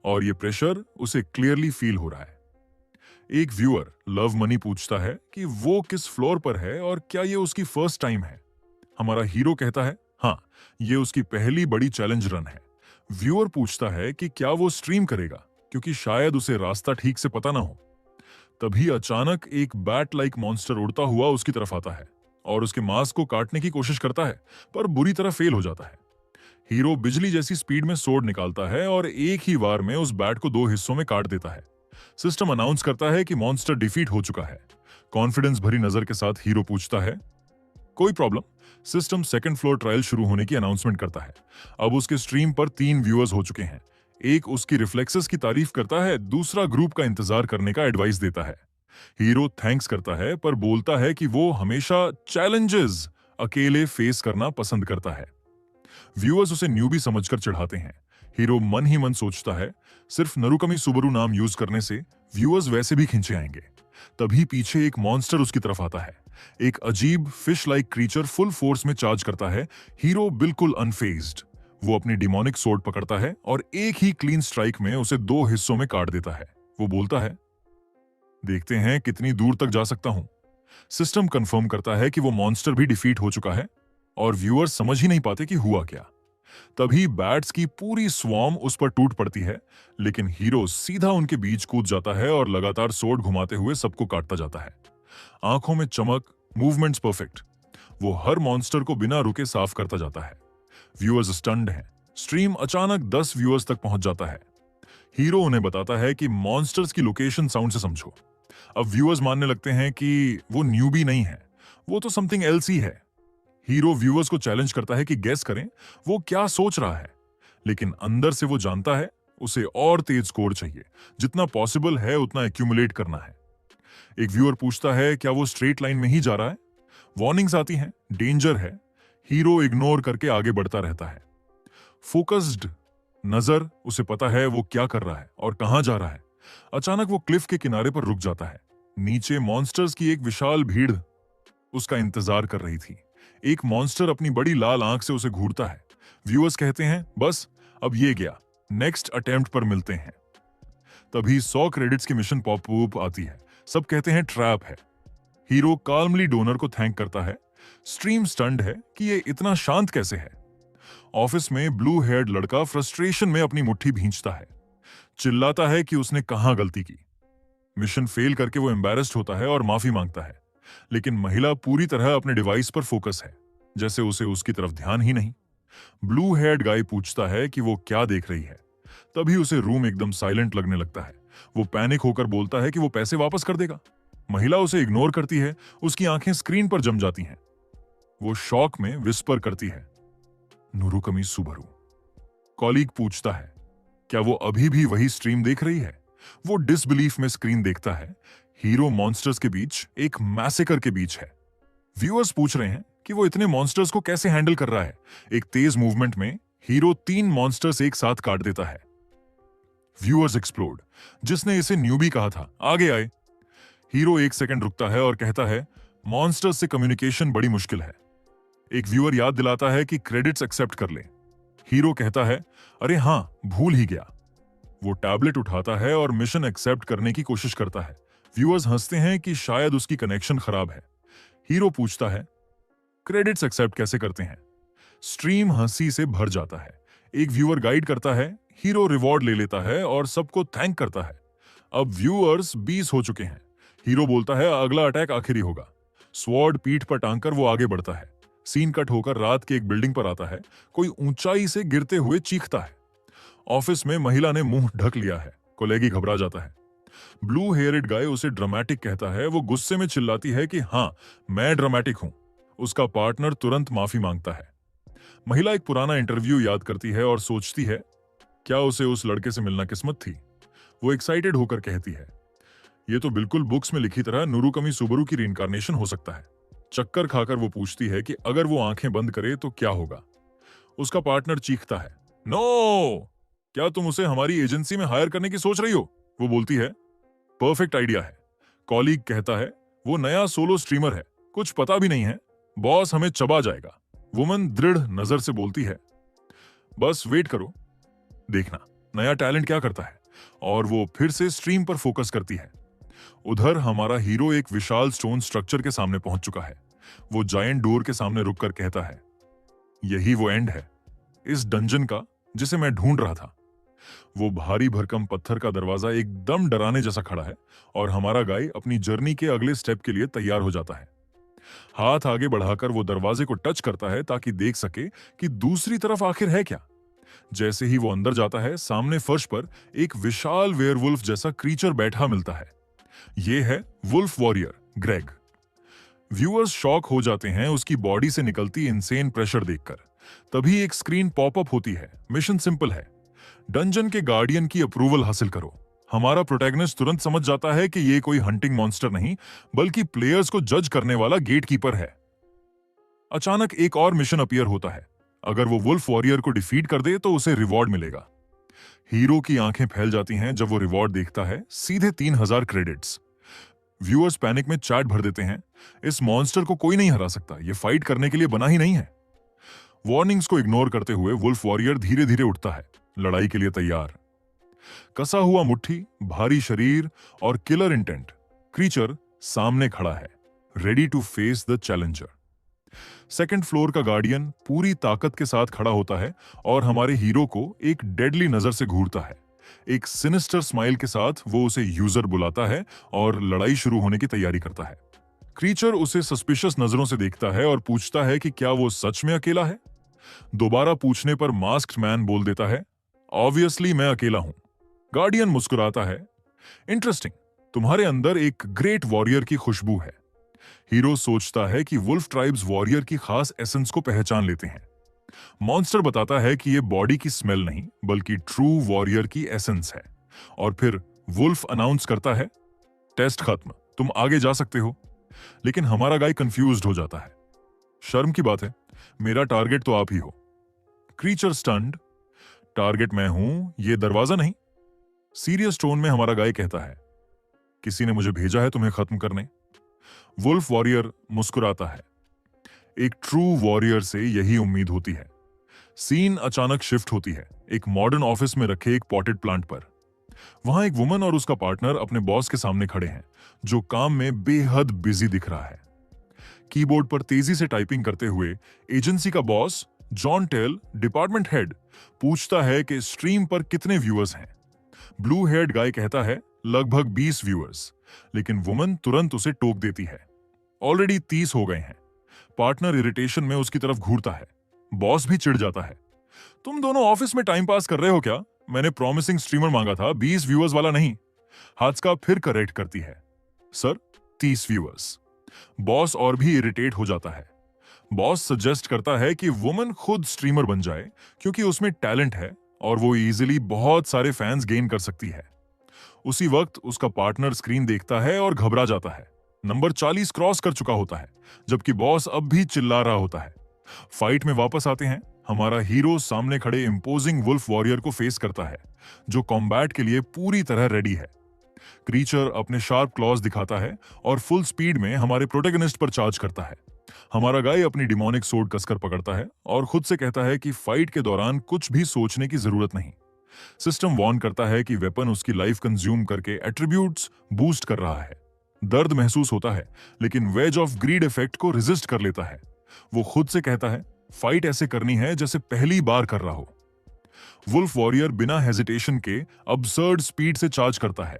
और ये प्रेशर उसे क्लियरली फील हो रहा है। एक व्यूअर लव मनी पूछता है कि वो किस फ्लोर पर है और क्या ये उसकी फर्स्ट टाइम है। हमारा हीरो कहता है हाँ, ये उसकी पहली बड़ी चैलेंज रन है। व्यूअर पूछता है कि क्या वो स्ट्रीम करेगा क्योंकि शायद उसे रास्ता ठीक से पता ना हो। तभी अचानक एक बैट लाइक मॉन्स्टर उड़ता हुआ उसकी तरफ आता है और उसके मास्क को काटने की कोशिश करता है, पर बुरी तरह फेल हो जाता है। हीरो बिजली जैसी स्पीड में सोर्ड निकालता है और एक ही वार में उस बैट को 2 हिस्सों में काट देता है। सिस्टम अनाउंस करता है कि मॉन्स्टर डिफीट हो चुका है। कॉन्फिडेंस भरी नजर के साथ हीरो पूछता है, कोई problem? System second floor trial शुरू होने की अनाउंसमेंट करता है। अब उसके स्ट्रीम पर 3 व्यूअर्स हो चुके हैं। एक उसकी रिफ्लेक्सेस की तारीफ करता है, दूसरा ग्रुप का इंतजार करने का एडवाइस देता है। हीरो थैंक्स करता है, पर बोलता है कि वो हमेशा चैलेंजेस अकेले फेस करना पसंद करता है। व्यूअर्स उसे न्यूबी समझकर चिढ़ाते हैं। हीरो मन ही मन सोचता है, सिर्फ नरुकमी सुबरू नाम यूज करने से व्यूअर्स वैसे भी खींचे आएंगे। तभी पीछे एक मॉन्स्टर उसकी तरफ आता है। एक अजीब fish like creature full force में चार्ज करता है। हीरो बिल्कुल अनफेज्ड। वो अपनी डिमोनिक सोर्ड पकड़ता है और एक ही क्लीन स्ट्राइक में उसे 2 हिस्सों में काट देता है। वो बोलता है, देखते हैं कितनी दूर तक जा सकता हूं। सिस्टम कंफर्म करता है कि वो मॉन्स्टर भी डिफीट हो चुका है और व्यूअर्स समझ ही नहीं पाते कि हुआ क्या। तभी बैट्स की पूरी स्वॉर्म उस पर टूट पड़ती है, लेकिन हीरो सीधा उनके बीच कूद जाता है और लगातार सोर्ड घुमाते हुए सबको काटता जाता है। आंखों में चमक, मूवमेंट्स परफेक्ट। वो हर मॉन्स्टर को बिना रुके साफ करता जाता है। व्यूअर्स स्टन्ड हैं। स्ट्रीम अचानक 10 व्यूअर्स तक पहुंच जाता है। हीरो उन्हें बताता है कि मॉन्स्टर्स की लोकेशन साउंड से समझो। अब व्यूअर्स मानने लगते हैं कि वो न्यूबी नहीं है, वो तो समथिंग एल्स ही है। हीरो व्यूअर्स को चैलेंज करता है कि गेस करें वो क्या सोच रहा है, लेकिन अंदर से वो जानता है उसे और तेज स्कोर चाहिए। जितना पॉसिबल है उतना एक्यूमुलेट करना है। एक व्यूअर पूछता है, क्या वो स्ट्रेट लाइन में ही जा रहा है? वार्निंग्स आती हैं, डेंजर है। हीरो इग्नोर करके आगे बढ़ता रहता है। फोकस्ड नजर उसे पता है वो क्या कर रहा है और कहां जा रहा है। अचानक वो क्लिफ के किनारे पर रुक जाता है। नीचे मॉन्स्टर्स की एक विशाल भीड़ उसका इंतजार कर रही थी। एक मॉन्स्टर अपनी बड़ी लाल आंख से उसे घूरता है। व्यूअर्स कहते हैं, बस अब ये गया, नेक्स्ट अटेम्प्ट पर मिलते हैं। तभी 100 क्रेडिट्स की मिशन पॉप आती है। सब कहते हैं ट्रैप है। हीरो काल्मली डोनर को थैंक करता है। स्ट्रीम स्टंड है कि ये इतना शांत कैसे है। ऑफिस में ब्लू हेयर्ड लड़का फ्रस्ट्रेशन में अपनी मुट्ठी भींचता है। चिल्लाता है कि उसने कहां गलती की। मिशन फेल करके वो एम्बैरेस्ड होता है और माफी मांगता है, लेकिन महिला पूरी तरह अपने डिवाइस पर फोकस है, जैसे उसे उसकी तरफ ध्यान ही नहीं। ब्लू हेयर्ड गाय पूछता है कि वो क्या देख रही है। तभी उसे रूम एकदम साइलेंट लगने लगता है। वो पैनिक होकर बोलता है कि वो पैसे वापस कर देगा। महिला उसे इग्नोर करती है। उसकी आंखें स्क्रीन पर जम जाती हैं। वो शॉक में विस्पर करती है, नुरुकमी सुबरू। कॉलीग पूछता है, क्या वो अभी भी वही स्ट्रीम देख रही है? वो डिसबिलीफ में स्क्रीन देखता है। हीरो मॉन्स्टर्स के बीच एक मैसेकर के बीच है। व्यूअर्स पूछ रहे हैं कि वो इतने मॉन्स्टर्स को कैसे हैंडल कर रहा है। एक तेज मूवमेंट में हीरो 3 मॉन्स्टर्स एक साथ काट देता है। Viewers explode. जिसने इसे न्यूबी कहा था, आगे आए। हीरो 1 सेकंड रुकता है और कहता है, मॉन्स्टर्स से कम्युनिकेशन बड़ी मुश्किल है। एक व्यूअर याद दिलाता है कि क्रेडिट्स एक्सेप्ट कर ले। हीरो कहता है, अरे हां, भूल ही गया। वो टैबलेट उठाता है और मिशन एक्सेप्ट करने की कोशिश करता है। व्यूअर्स हंसते हैं कि शायद उसकी कनेक्शन खराब है। हीरो पूछता है, क्रेडिट्स एक्सेप्ट कैसे करते हैं? स्ट्रीम हंसी से भर जाता है। एक व्यूअर गाइड करता है। हीरो रिवॉर्ड ले लेता है और सबको थैंक करता है। अब व्यूअर्स 20 हो चुके हैं। हीरो बोलता है, अगला अटैक आखिरी होगा। स्वॉर्ड पीठ पर टांगकर वो आगे बढ़ता है। सीन कट होकर रात के एक बिल्डिंग पर आता है। कोई ऊंचाई से गिरते हुए चीखता है। ऑफिस में महिला ने मुंह ढक लिया है। कोलेगी घबरा जाता है। ब्लू हेयर्ड गाय उसे ड्रामेटिक कहता है। वो गुस्से में चिल्लाती है कि हाँ, मैं ड्रामेटिक हूं। उसका पार्टनर तुरंत माफी मांगता है। महिला एक पुराना इंटरव्यू याद करती है और सोचती है, क्या उसे उस लड़के से मिलना किस्मत थी। वो एक्साइटेड होकर कहती है, ये तो बिल्कुल बुक्स में लिखी तरह नुरुकमी सुबरू की रीइंकार्नेशन हो सकता है। चक्कर खाकर वो पूछती है कि अगर वो आंखें बंद करे तो क्या होगा। उसका पार्टनर चीखता है, नो, क्या तुम उसे हमारी एजेंसी में हायर करने की सोच रही हो? वो बोलती है, परफेक्ट आइडिया है। कॉलीग कहता है, वो नया सोलो स्ट्रीमर है, कुछ पता भी नहीं है, बॉस हमें चबा जाएगा। वुमन दृढ़ नजर से बोलती है, बस वेट करो, देखना नया टैलेंट क्या करता है। और वो फिर से स्ट्रीम पर फोकस करती है। उधर हमारा हीरो एक विशाल स्टोन स्ट्रक्चर के सामने पहुंच चुका है। वो जायंट डोर के सामने रुककर कहता है, यही वो एंड है इस डंजन का जिसे मैं ढूंढ रहा था। वो भारी भरकम पत्थर का दरवाजा एकदम डराने जैसा खड़ा है और हमारा गाय अपनी जर्नी के अगले स्टेप के लिए तैयार हो जाता है। हाथ आगे बढ़ाकर वो दरवाजे को टच करता है ताकि देख सके कि दूसरी तरफ आखिर है क्या। जैसे ही वो अंदर जाता है, सामने फर्श पर एक विशाल वेयरवुल्फ जैसा क्रीचर बैठा मिलता है। ये है wolf warrior Greg. Viewers shock हो जाते हैं उसकी बॉडी से निकलती इनसेन प्रेशर देखकर। तभी एक स्क्रीन पॉपअप होती है। मिशन सिंपल है, डंजन के गार्डियन की अप्रूवल हासिल करो। हमारा प्रोटैगनिस्ट तुरंत समझ जाता है कि ये कोई हंटिंग मॉन्स्टर नहीं, बल्कि प्लेयर्स को जज करने वाला गेटकीपर है। अचानक एक और मिशन अपीयर होता है। अगर वो वुल्फ वॉरियर को डिफीट कर दे तो उसे रिवॉर्ड मिलेगा। हीरो की आंखें फैल जाती हैं जब वो रिवॉर्ड देखता है, सीधे 3000 क्रेडिट्स। व्यूअर्स पैनिक में चैट भर देते हैं, इस मॉन्स्टर को कोई नहीं हरा सकता, ये फाइट करने के लिए बना ही नहीं है। वार्निंग्स को इग्नोर करते हुए वुल्फ वॉरियर धीरे धीरे उठता है, लड़ाई के लिए तैयार। कसा हुआ मुट्ठी, भारी शरीर और किलर इंटेंट, क्रीचर सामने खड़ा है, ready to face the challenger. Second floor का गार्डियन पूरी ताकत के साथ खड़ा होता है और हमारे हीरो को एक डेडली नजर से घूरता है। एक सिनिस्टर स्माइल के साथ वो उसे यूजर बुलाता है और लड़ाई शुरू होने की तैयारी करता है। क्रीचर उसे सस्पिशियस नजरों से देखता है और पूछता है कि क्या वो सच में अकेला है। दोबारा पूछने पर मास्क्ड मैन बोल देता है, ऑब्वियसली मैं अकेला हूं। गार्डियन मुस्कुराता है, इंटरेस्टिंग, तुम्हारे अंदर एक ग्रेट वॉरियर की खुशबू है। हीरो सोचता है कि वुल्फ ट्राइब्स वॉरियर की खास एसेंस को पहचान लेते हैं। मॉन्स्टर बताता है कि यह बॉडी की स्मेल नहीं, बल्कि ट्रू वॉरियर की एसेंस है। और फिर वुल्फ अनाउंस करता है, टेस्ट खत्म, तुम आगे जा सकते हो। लेकिन हमारा गाय कंफ्यूज्ड हो जाता है। शर्म की बात है, मेरा टारगेट तो आप ही हो। क्रीचर स्टन्ड, टारगेट मैं हूं, ये दरवाजा नहीं। सीरियस टोन में हमारा गाय कहता है, किसी ने मुझे भेजा है तुम्हें खत्म करने। वुल्फ वॉरियर मुस्कुराता है। एक ट्रू वॉरियर से यही उम्मीद होती है। सीन अचानक शिफ्ट होती है, एक मॉडर्न ऑफिस में रखे एक पॉटेड प्लांट पर। वहां एक वुमन और उसका पार्टनर अपने बॉस के सामने खड़े हैं, जो काम में बेहद बिजी दिख रहा है। कीबोर्ड पर तेजी से टाइपिंग करते हुए एजेंसी का boss John Tell, department head, पूछता है कि स्ट्रीम पर कितने व्यूअर्स हैं। ब्लू हेयर्ड गाय कहता है लगभग 20 व्यूअर्स, लेकिन वुमन तुरंत उसे टोक देती है, ऑलरेडी 30 हो गए हैं। पार्टनर इरिटेशन में उसकी तरफ घूरता है। बॉस भी चिढ़ जाता है, तुम दोनों ऑफिस में टाइम पास कर रहे हो क्या? मैंने प्रॉमिसिंग स्ट्रीमर मांगा था, 20 व्यूअर्स वाला नहीं। हात्स्का फिर करेक्ट करती है, सर 30 व्यूअर्स। बॉस और भी इरिटेट हो जाता है। बॉस सजेस्ट करता है कि वुमन खुद स्ट्रीमर बन जाए, क्योंकि उसमें टैलेंट है और वो इजीली बहुत सारे फैंस गेन कर सकती है। उसी वक्त उसका पार्टनर स्क्रीन देखता है और घबरा जाता है। नंबर 40 क्रॉस कर चुका होता है, जबकि बॉस अब भी चिल्ला रहा होता है। फाइट में वापस आते हैं। हमारा हीरो सामने खड़े इंपोजिंग वुल्फ वॉरियर को फेस करता है, जो कॉम्बैट के लिए पूरी तरह रेडी है। क्रीचर अपने शार्प क्लॉज दिखाता है और फुल स्पीड में हमारे प्रोटेगनिस्ट पर चार्ज करता है। हमारा गाय अपनी डिमोनिक सोर्ड कसकर पकड़ता है और खुद से कहता है कि फाइट के दौरान कुछ भी सोचने की जरूरत नहीं। सिस्टम वार्न करता है कि वेपन उसकी लाइफ कंज्यूम करके एट्रीब्यूट्स बूस्ट कर रहा है। दर्द महसूस होता है, लेकिन वेज ऑफ ग्रीड इफेक्ट को रेजिस्ट कर लेता है। वो खुद से कहता है, फाइट ऐसे करनी है जैसे पहली बार कर रहा हो। वुल्फ वॉरियर बिना हेजिटेशन के अब्सर्ड स्पीड से चार्ज करता है।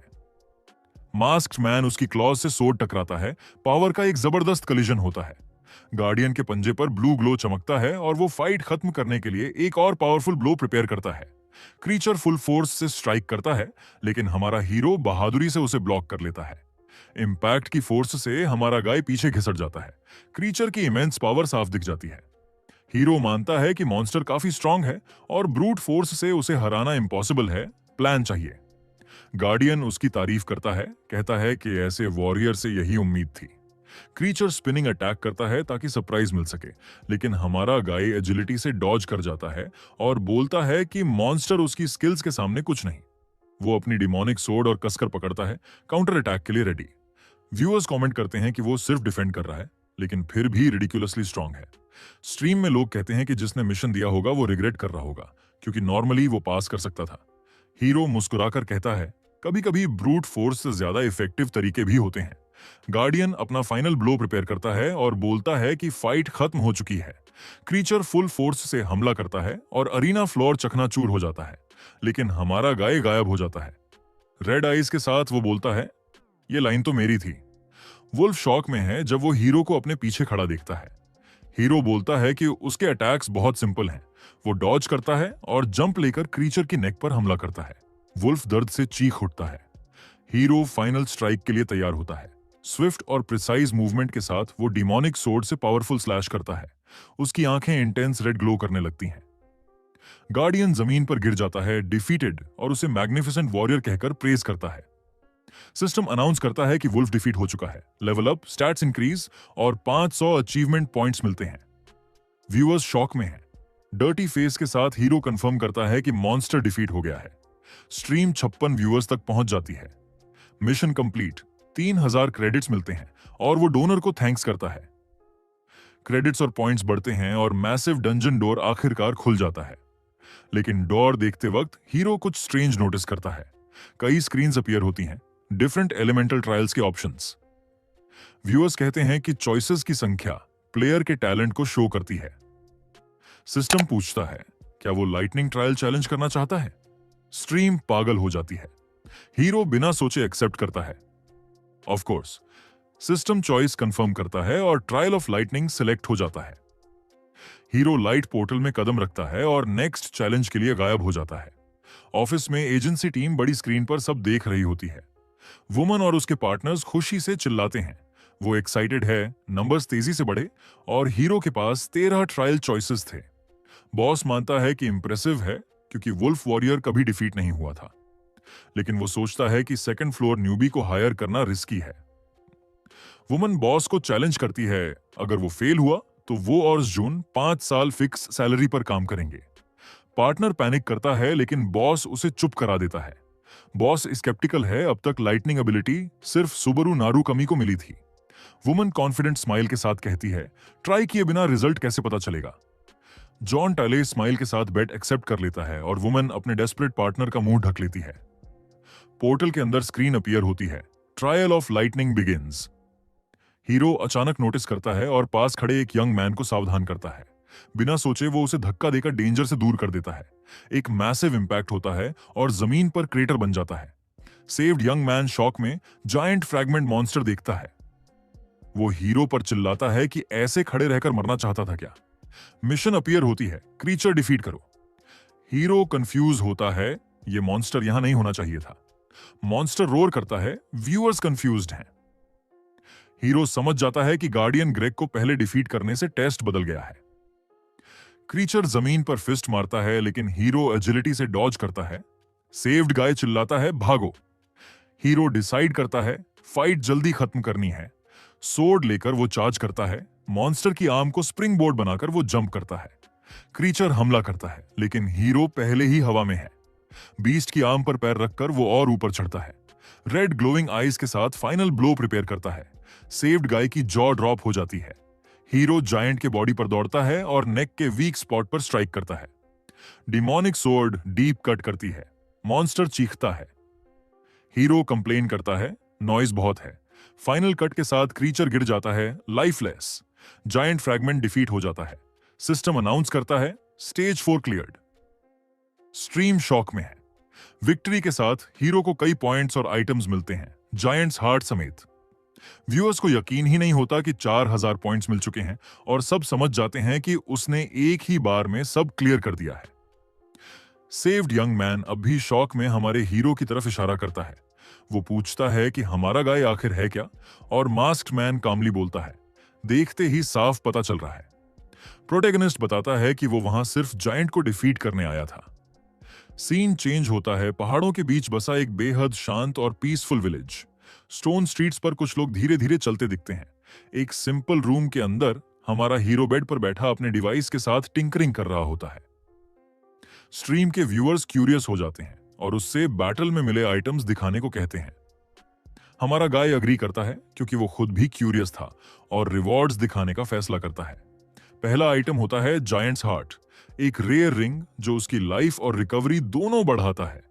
मास्क्ड मैन उसकी क्लॉज से सोर्ड टकराता है। पावर का एक जबरदस्त कलिजन होता है। गार्डियन के पंजे पर ब्लू ग्लो चमकता है और वो फाइट खत्म करने के लिए एक और पावरफुल ब्लो प्रिपेयर करता है। क्रीचर फुल फोर्स से स्ट्राइक करता है, लेकिन हमारा हीरो बहादुरी से उसे ब्लॉक कर लेता है। इंपैक्ट की फोर्स से हमारा गाय पीछे घिसट जाता है। क्रीचर की इमेंस पावर साफ दिख जाती है। हीरो मानता है कि मॉन्स्टर काफी स्ट्रांग है और ब्रूट फोर्स से उसे हराना इम्पॉसिबल है, प्लान चाहिए। गार्डियन उसकी तारीफ करता है, कहता है कि ऐसे वॉरियर से यही उम्मीद थी। क्रीचर स्पिनिंग अटैक करता है ताकि सरप्राइज मिल सके, लेकिन हमारा गाय एजिलिटी से डॉज कर जाता है और बोलता है कि मॉन्स्टर उसकी स्किल्स के सामने कुछ नहीं। वो अपनी डिमोनिक सोर्ड और कसकर पकड़ता है, काउंटर अटैक के लिए रेडी। व्यूअर्स कमेंट करते हैं कि वो सिर्फ डिफेंड कर रहा है, लेकिन फिर भी रिडिकुलसली स्ट्रांग है। स्ट्रीम में लोग कहते हैं कि जिसने मिशन दिया होगा वो रिग्रेट कर रहा होगा, क्योंकि नॉर्मली वो पास कर सकता था। हीरो मुस्कुराकर कहता है, कभी कभी ब्रूट फोर्स से ज्यादा इफेक्टिव तरीके भी होते हैं। गार्डियन अपना फाइनल ब्लो प्रिपेयर करता है और बोलता है कि फाइट खत्म हो चुकी है। क्रीचर फुल फोर्स से हमला करता है और अरीना फ्लोर चकनाचूर हो जाता है, लेकिन हमारा गाय गायब हो जाता है। रेड आइज के साथ वो बोलता है, ये लाइन तो मेरी थी। वुल्फ शॉक में है जब वो हीरो को अपने पीछे खड़ा देखता है। हीरो बोलता है कि उसके अटैक्स बहुत सिंपल हैं। वो डॉज करता है और जंप लेकर क्रीचर की नेक पर हमला करता है। वुल्फ दर्द से चीख उठता है। हीरो फाइनल स्ट्राइक के लिए तैयार होता है। स्विफ्ट और प्रिसाइज मूवमेंट के साथ वो डिमोनिक सोर्ड से पावरफुल स्लैश करता है। उसकी आंखें इंटेंस रेड ग्लो करने लगती हैं। गार्डियन जमीन पर गिर जाता है डिफीटेड और उसे मैग्निफिसेंट वॉरियर कहकर प्रेज करता है। सिस्टम अनाउंस करता है कि वुल्फ डिफीट हो चुका है। लेवल अप, स्टैट्स इंक्रीज और 500 अचीवमेंट पॉइंट्स मिलते हैं। व्यूअर्स शॉक में हैं। डर्टी फेस के साथ हीरो कंफर्म करता है कि मॉन्स्टर डिफीट हो गया है। स्ट्रीम 56 व्यूअर्स तक पहुंच जाती है। Mission complete. 3000 क्रेडिट्स मिलते हैं और वो डोनर को थैंक्स करता है। क्रेडिट्स और पॉइंट्स बढ़ते हैं और मैसिव डंजन डोर आखिरकार खुल जाता है। लेकिन डोर देखते वक्त हीरो कुछ स्ट्रेंज नोटिस करता है। कई स्क्रीन्स अपीयर होती हैं, डिफरेंट एलिमेंटल ट्रायल्स के ऑप्शंस। व्यूअर्स कहते हैं कि चॉइसेस की संख्या प्लेयर के टैलेंट को शो करती है। सिस्टम पूछता है, क्या वो लाइटनिंग ट्रायल चैलेंज करना चाहता है? स्ट्रीम पागल हो जाती है। हीरो बिना सोचे एक्सेप्ट करता है। Of course, system choice confirm करता है और ट्रायल ऑफ लाइटनिंग सिलेक्ट हो जाता है। हीरो लाइट पोर्टल में कदम रखता है और नेक्स्ट चैलेंज के लिए गायब हो जाता है। ऑफिस में एजेंसी टीम बड़ी स्क्रीन पर सब देख रही होती है। वुमन और उसके पार्टनर्स खुशी से चिल्लाते हैं। वो एक्साइटेड है, नंबर्स तेजी से बढ़े और हीरो के पास 13 ट्रायल चॉइसेस थे। बॉस मानता है कि इंप्रेसिव है क्योंकि वुल्फ वॉरियर कभी डिफीट नहीं हुआ था। लेकिन वो सोचता है कि सेकंड फ्लोर न्यूबी को हायर करना रिस्की है। वुमन बॉस को चैलेंज करती है, अगर वो फेल हुआ तो वो और जून 5 साल फिक्स सैलरी पर काम करेंगे। पार्टनर पैनिक करता है लेकिन बॉस उसे चुप करा देता है। बॉस स्केप्टिकल है, अब तक लाइटनिंग एबिलिटी सिर्फ सुबरू नारुकमी को मिली थी। वुमन कॉन्फिडेंट स्माइल के साथ कहती है, ट्राई किए बिना रिजल्ट कैसे पता चलेगा। जॉन टाले स्माइल के साथ बेट एक्सेप्ट कर लेता है और वुमन अपने डेस्परेट पार्टनर का मुंह ढक लेती है। पोर्टल के अंदर स्क्रीन अपीयर होती है। Trial of lightning begins. Hero अचानक नोटिस करता है और पास खड़े एक यंग मैन को सावधान करता है। बिना सोचे वो उसे धक्का देकर डेंजर से दूर कर देता है। एक मैसिव इंपैक्ट होता है और जमीन पर क्रेटर बन जाता है। सेव्ड यंग मैन शॉक में जायंट फ्रैगमेंट मॉन्स्टर देखता है। वो हीरो पर चिल्लाता है कि ऐसे खड़े रहकर मरना चाहता था क्या। मिशन अपीयर होती है, क्रीचर डिफीट करो। हीरो कंफ्यूज होता है, ये मॉन्स्टर यहां नहीं होना चाहिए था। मॉन्स्टर रोर करता है, व्यूअर्स कंफ्यूज्ड हैं। हीरो समझ जाता है कि गार्डियन ग्रेग को पहले डिफीट करने से टेस्ट बदल गया है। क्रीचर जमीन पर फिस्ट मारता है लेकिन हीरो एजिलिटी से डॉज करता है। सेव्ड गाय चिल्लाता है, भागो। हीरो डिसाइड करता है फाइट जल्दी खत्म करनी है। सोर्ड लेकर वो चार्ज करता है। मॉन्स्टर की आर्म को स्प्रिंग बोर्ड बनाकर वो जंप करता है। क्रीचर हमला करता है लेकिन हीरो पहले ही हवा में है। बीस्ट की आर्म पर पैर रखकर वो और ऊपर चढ़ता है। रेड ग्लोइंग आईज के साथ फाइनल ब्लो प्रिपेयर करता है। सेव्ड गाय की जॉ ड्रॉप हो जाती है। हीरो जायंट के बॉडी पर दौड़ता है और नेक के वीक स्पॉट पर स्ट्राइक करता है। डिमोनिक सोर्ड डीप कट करती है। मॉन्स्टर चीखता है। हीरो कंप्लेन करता है, नॉइज बहुत है। फाइनल कट के साथ क्रीचर गिर जाता है, लाइफलेस। जायंट फ्रैगमेंट डिफीट हो जाता है। सिस्टम अनाउंस करता है, स्टेज 4 क्लियर्ड। स्ट्रीम शॉक में है। विक्ट्री के साथ हीरो को कई पॉइंट्स और आइटम्स मिलते हैं, जायंट्स हार्ट समेत। व्यूअर्स को यकीन ही नहीं होता कि 4000 पॉइंट्स मिल चुके हैं और सब समझ जाते हैं कि उसने एक ही बार में सब क्लियर कर दिया है। सेव्ड यंग मैन अब भी शॉक में हमारे हीरो की तरफ इशारा करता है। वो पूछता है कि हमारा गाय आखिर है क्या, और मास्क्ड मैन कामली बोलता है, देखते ही साफ पता चल रहा है। प्रोटैगनिस्ट बताता है कि वो वहां सिर्फ जायंट को डिफीट करने आया था। सीन चेंज होता है। पहाड़ों के बीच बसा एक बेहद शांत और पीसफुल विलेज। स्टोन स्ट्रीट्स पर कुछ लोग धीरे धीरे चलते दिखते हैं। एक सिंपल रूम के अंदर हमारा हीरो बेड पर बैठा अपने डिवाइस के साथ टिंकरिंग कर रहा होता है। स्ट्रीम के व्यूअर्स क्यूरियस हो जाते हैं और उससे बैटल में मिले आइटम्स दिखाने को कहते हैं। हमारा गाय अग्री करता है क्योंकि वो खुद भी क्यूरियस था और रिवॉर्ड्स दिखाने का फैसला करता है। पहला आइटम होता है जायंट्स हार्ट, एक रेयर रिंग जो उसकी लाइफ और रिकवरी दोनों बढ़ाता है।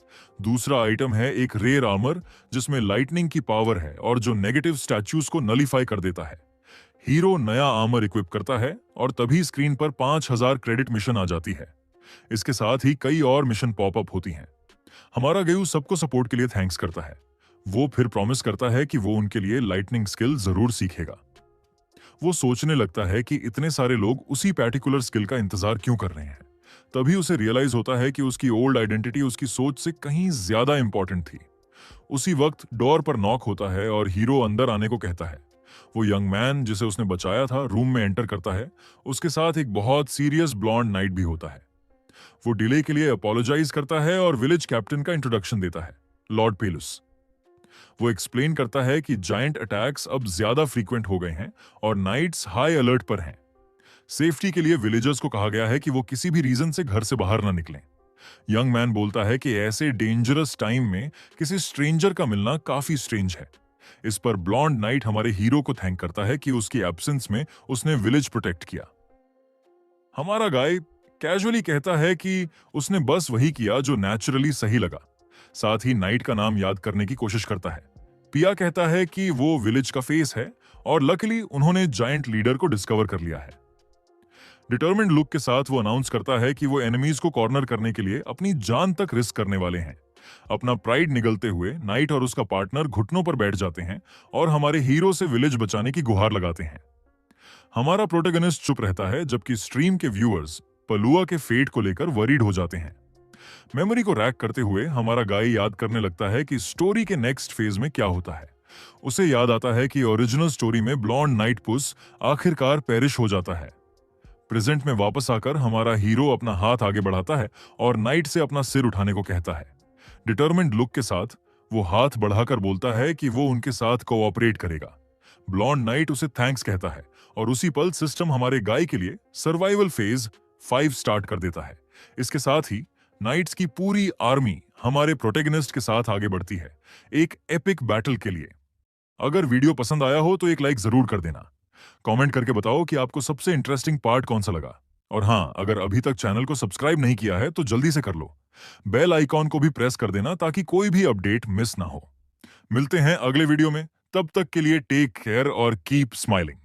दूसरा आइटम है एक रेयर आर्मर जिसमें लाइटनिंग की पावर है और जो नेगेटिव स्टैच्यूज को नलीफाई कर देता है। हीरो नया आर्मर इक्विप करता है और तभी स्क्रीन पर 5000 क्रेडिट मिशन आ जाती है। इसके साथ ही कई और मिशन पॉपअप होती हैं। हमारा गेयू सबको सपोर्ट के लिए थैंक्स करता है। वो फिर प्रॉमिस करता है कि वो उनके लिए लाइटनिंग स्किल जरूर सीखेगा। वो सोचने लगता है कि इतने सारे लोग उसी पर्टिकुलर स्किल का इंतजार क्यों कर रहे हैं। तभी उसे रियलाइज होता है कि उसकी ओल्ड आइडेंटिटी उसकी सोच से कहीं ज्यादा इंपॉर्टेंट थी। उसी वक्त डोर पर नॉक होता है और हीरो अंदर आने को कहता है। वो यंग मैन जिसे उसने बचाया था रूम में एंटर करता है। उसके साथ एक बहुत सीरियस ब्लॉन्ड नाइट भी होता है। वो डिले के लिए अपोलोजाइज करता है और विलेज कैप्टन का इंट्रोडक्शन देता है, लॉर्ड पेलुस। वो एक्सप्लेन करता है कि जायंट अटैक्स अब ज्यादा फ्रीक्वेंट हो गए हैं और नाइट्स हाई अलर्ट पर हैं। सेफ्टी के लिए विलेजर्स को कहा गया है कि वो किसी भी रीजन से घर से बाहर ना निकलें। यंग मैन बोलता है कि ऐसे डेंजरस टाइम में किसी स्ट्रेंजर का मिलना काफी स्ट्रेंज है। इस पर ब्लॉन्ड नाइट हमारे हीरो को थैंक करता है कि उसकी एब्सेंस में उसने विलेज प्रोटेक्ट किया। हमारा गाय कैजुअली कहता है कि उसने बस वही किया जो नेचुरली सही लगा। साथ ही नाइट का नाम याद करने की कोशिश करता है। पिया कहता है कि वो विलेज का फेस है और लकीली उन्होंने जायंट लीडर को डिस्कवर कर लिया है। डिटर्मिन्ड लुक के साथ वो अनाउंस करता है कि वो एनिमीज को कॉर्नर करने के लिए अपनी जान तक रिस्क करने वाले हैं। अपना प्राइड निगलते हुए नाइट और उसका पार्टनर घुटनों पर बैठ जाते हैं और हमारे हीरो से विलेज बचाने की गुहार लगाते हैं। हमारा प्रोटैगनिस्ट चुप रहता है जबकि स्ट्रीम के व्यूअर्स पलुआ के फेट को लेकर वरीड हो जाते हैं। मेमोरी को रैक करते हुए हमारा गाय याद करने लगता है कि स्टोरी के नेक्स्ट फेज में क्या होता है। उसे याद आता है कि ओरिजिनल स्टोरी में ब्लॉन्ड नाइट पुस आखिरकार पेरिश हो जाता है। प्रेजेंट में वापस आकर हमारा हीरो अपना हाथ आगे बढ़ाता है और नाइट से अपना सिर उठाने को कहता है। डिटर्मिन्ड लुक के साथ वो हाथ बढ़ाकर बोलता है कि वो उनके साथ कोऑपरेट करेगा। ब्लॉन्ड नाइट उसे थैंक्स कहता है और उसी पल सिस्टम हमारे गाय के लिए सर्वाइवल फेज 5 स्टार्ट कर देता है। इसके साथ ही नाइट्स की पूरी आर्मी हमारे प्रोटेगनिस्ट के साथ आगे बढ़ती है, एक एपिक बैटल के लिए। अगर वीडियो पसंद आया हो तो एक लाइक जरूर कर देना। कमेंट करके बताओ कि आपको सबसे इंटरेस्टिंग पार्ट कौन सा लगा। और हाँ, अगर अभी तक चैनल को सब्सक्राइब नहीं किया है तो जल्दी से कर लो। बेल आइकॉन को भी प्रेस कर देना ताकि कोई भी अपडेट मिस ना हो। मिलते हैं अगले वीडियो में, तब तक के लिए टेक केयर और कीप स्माइलिंग।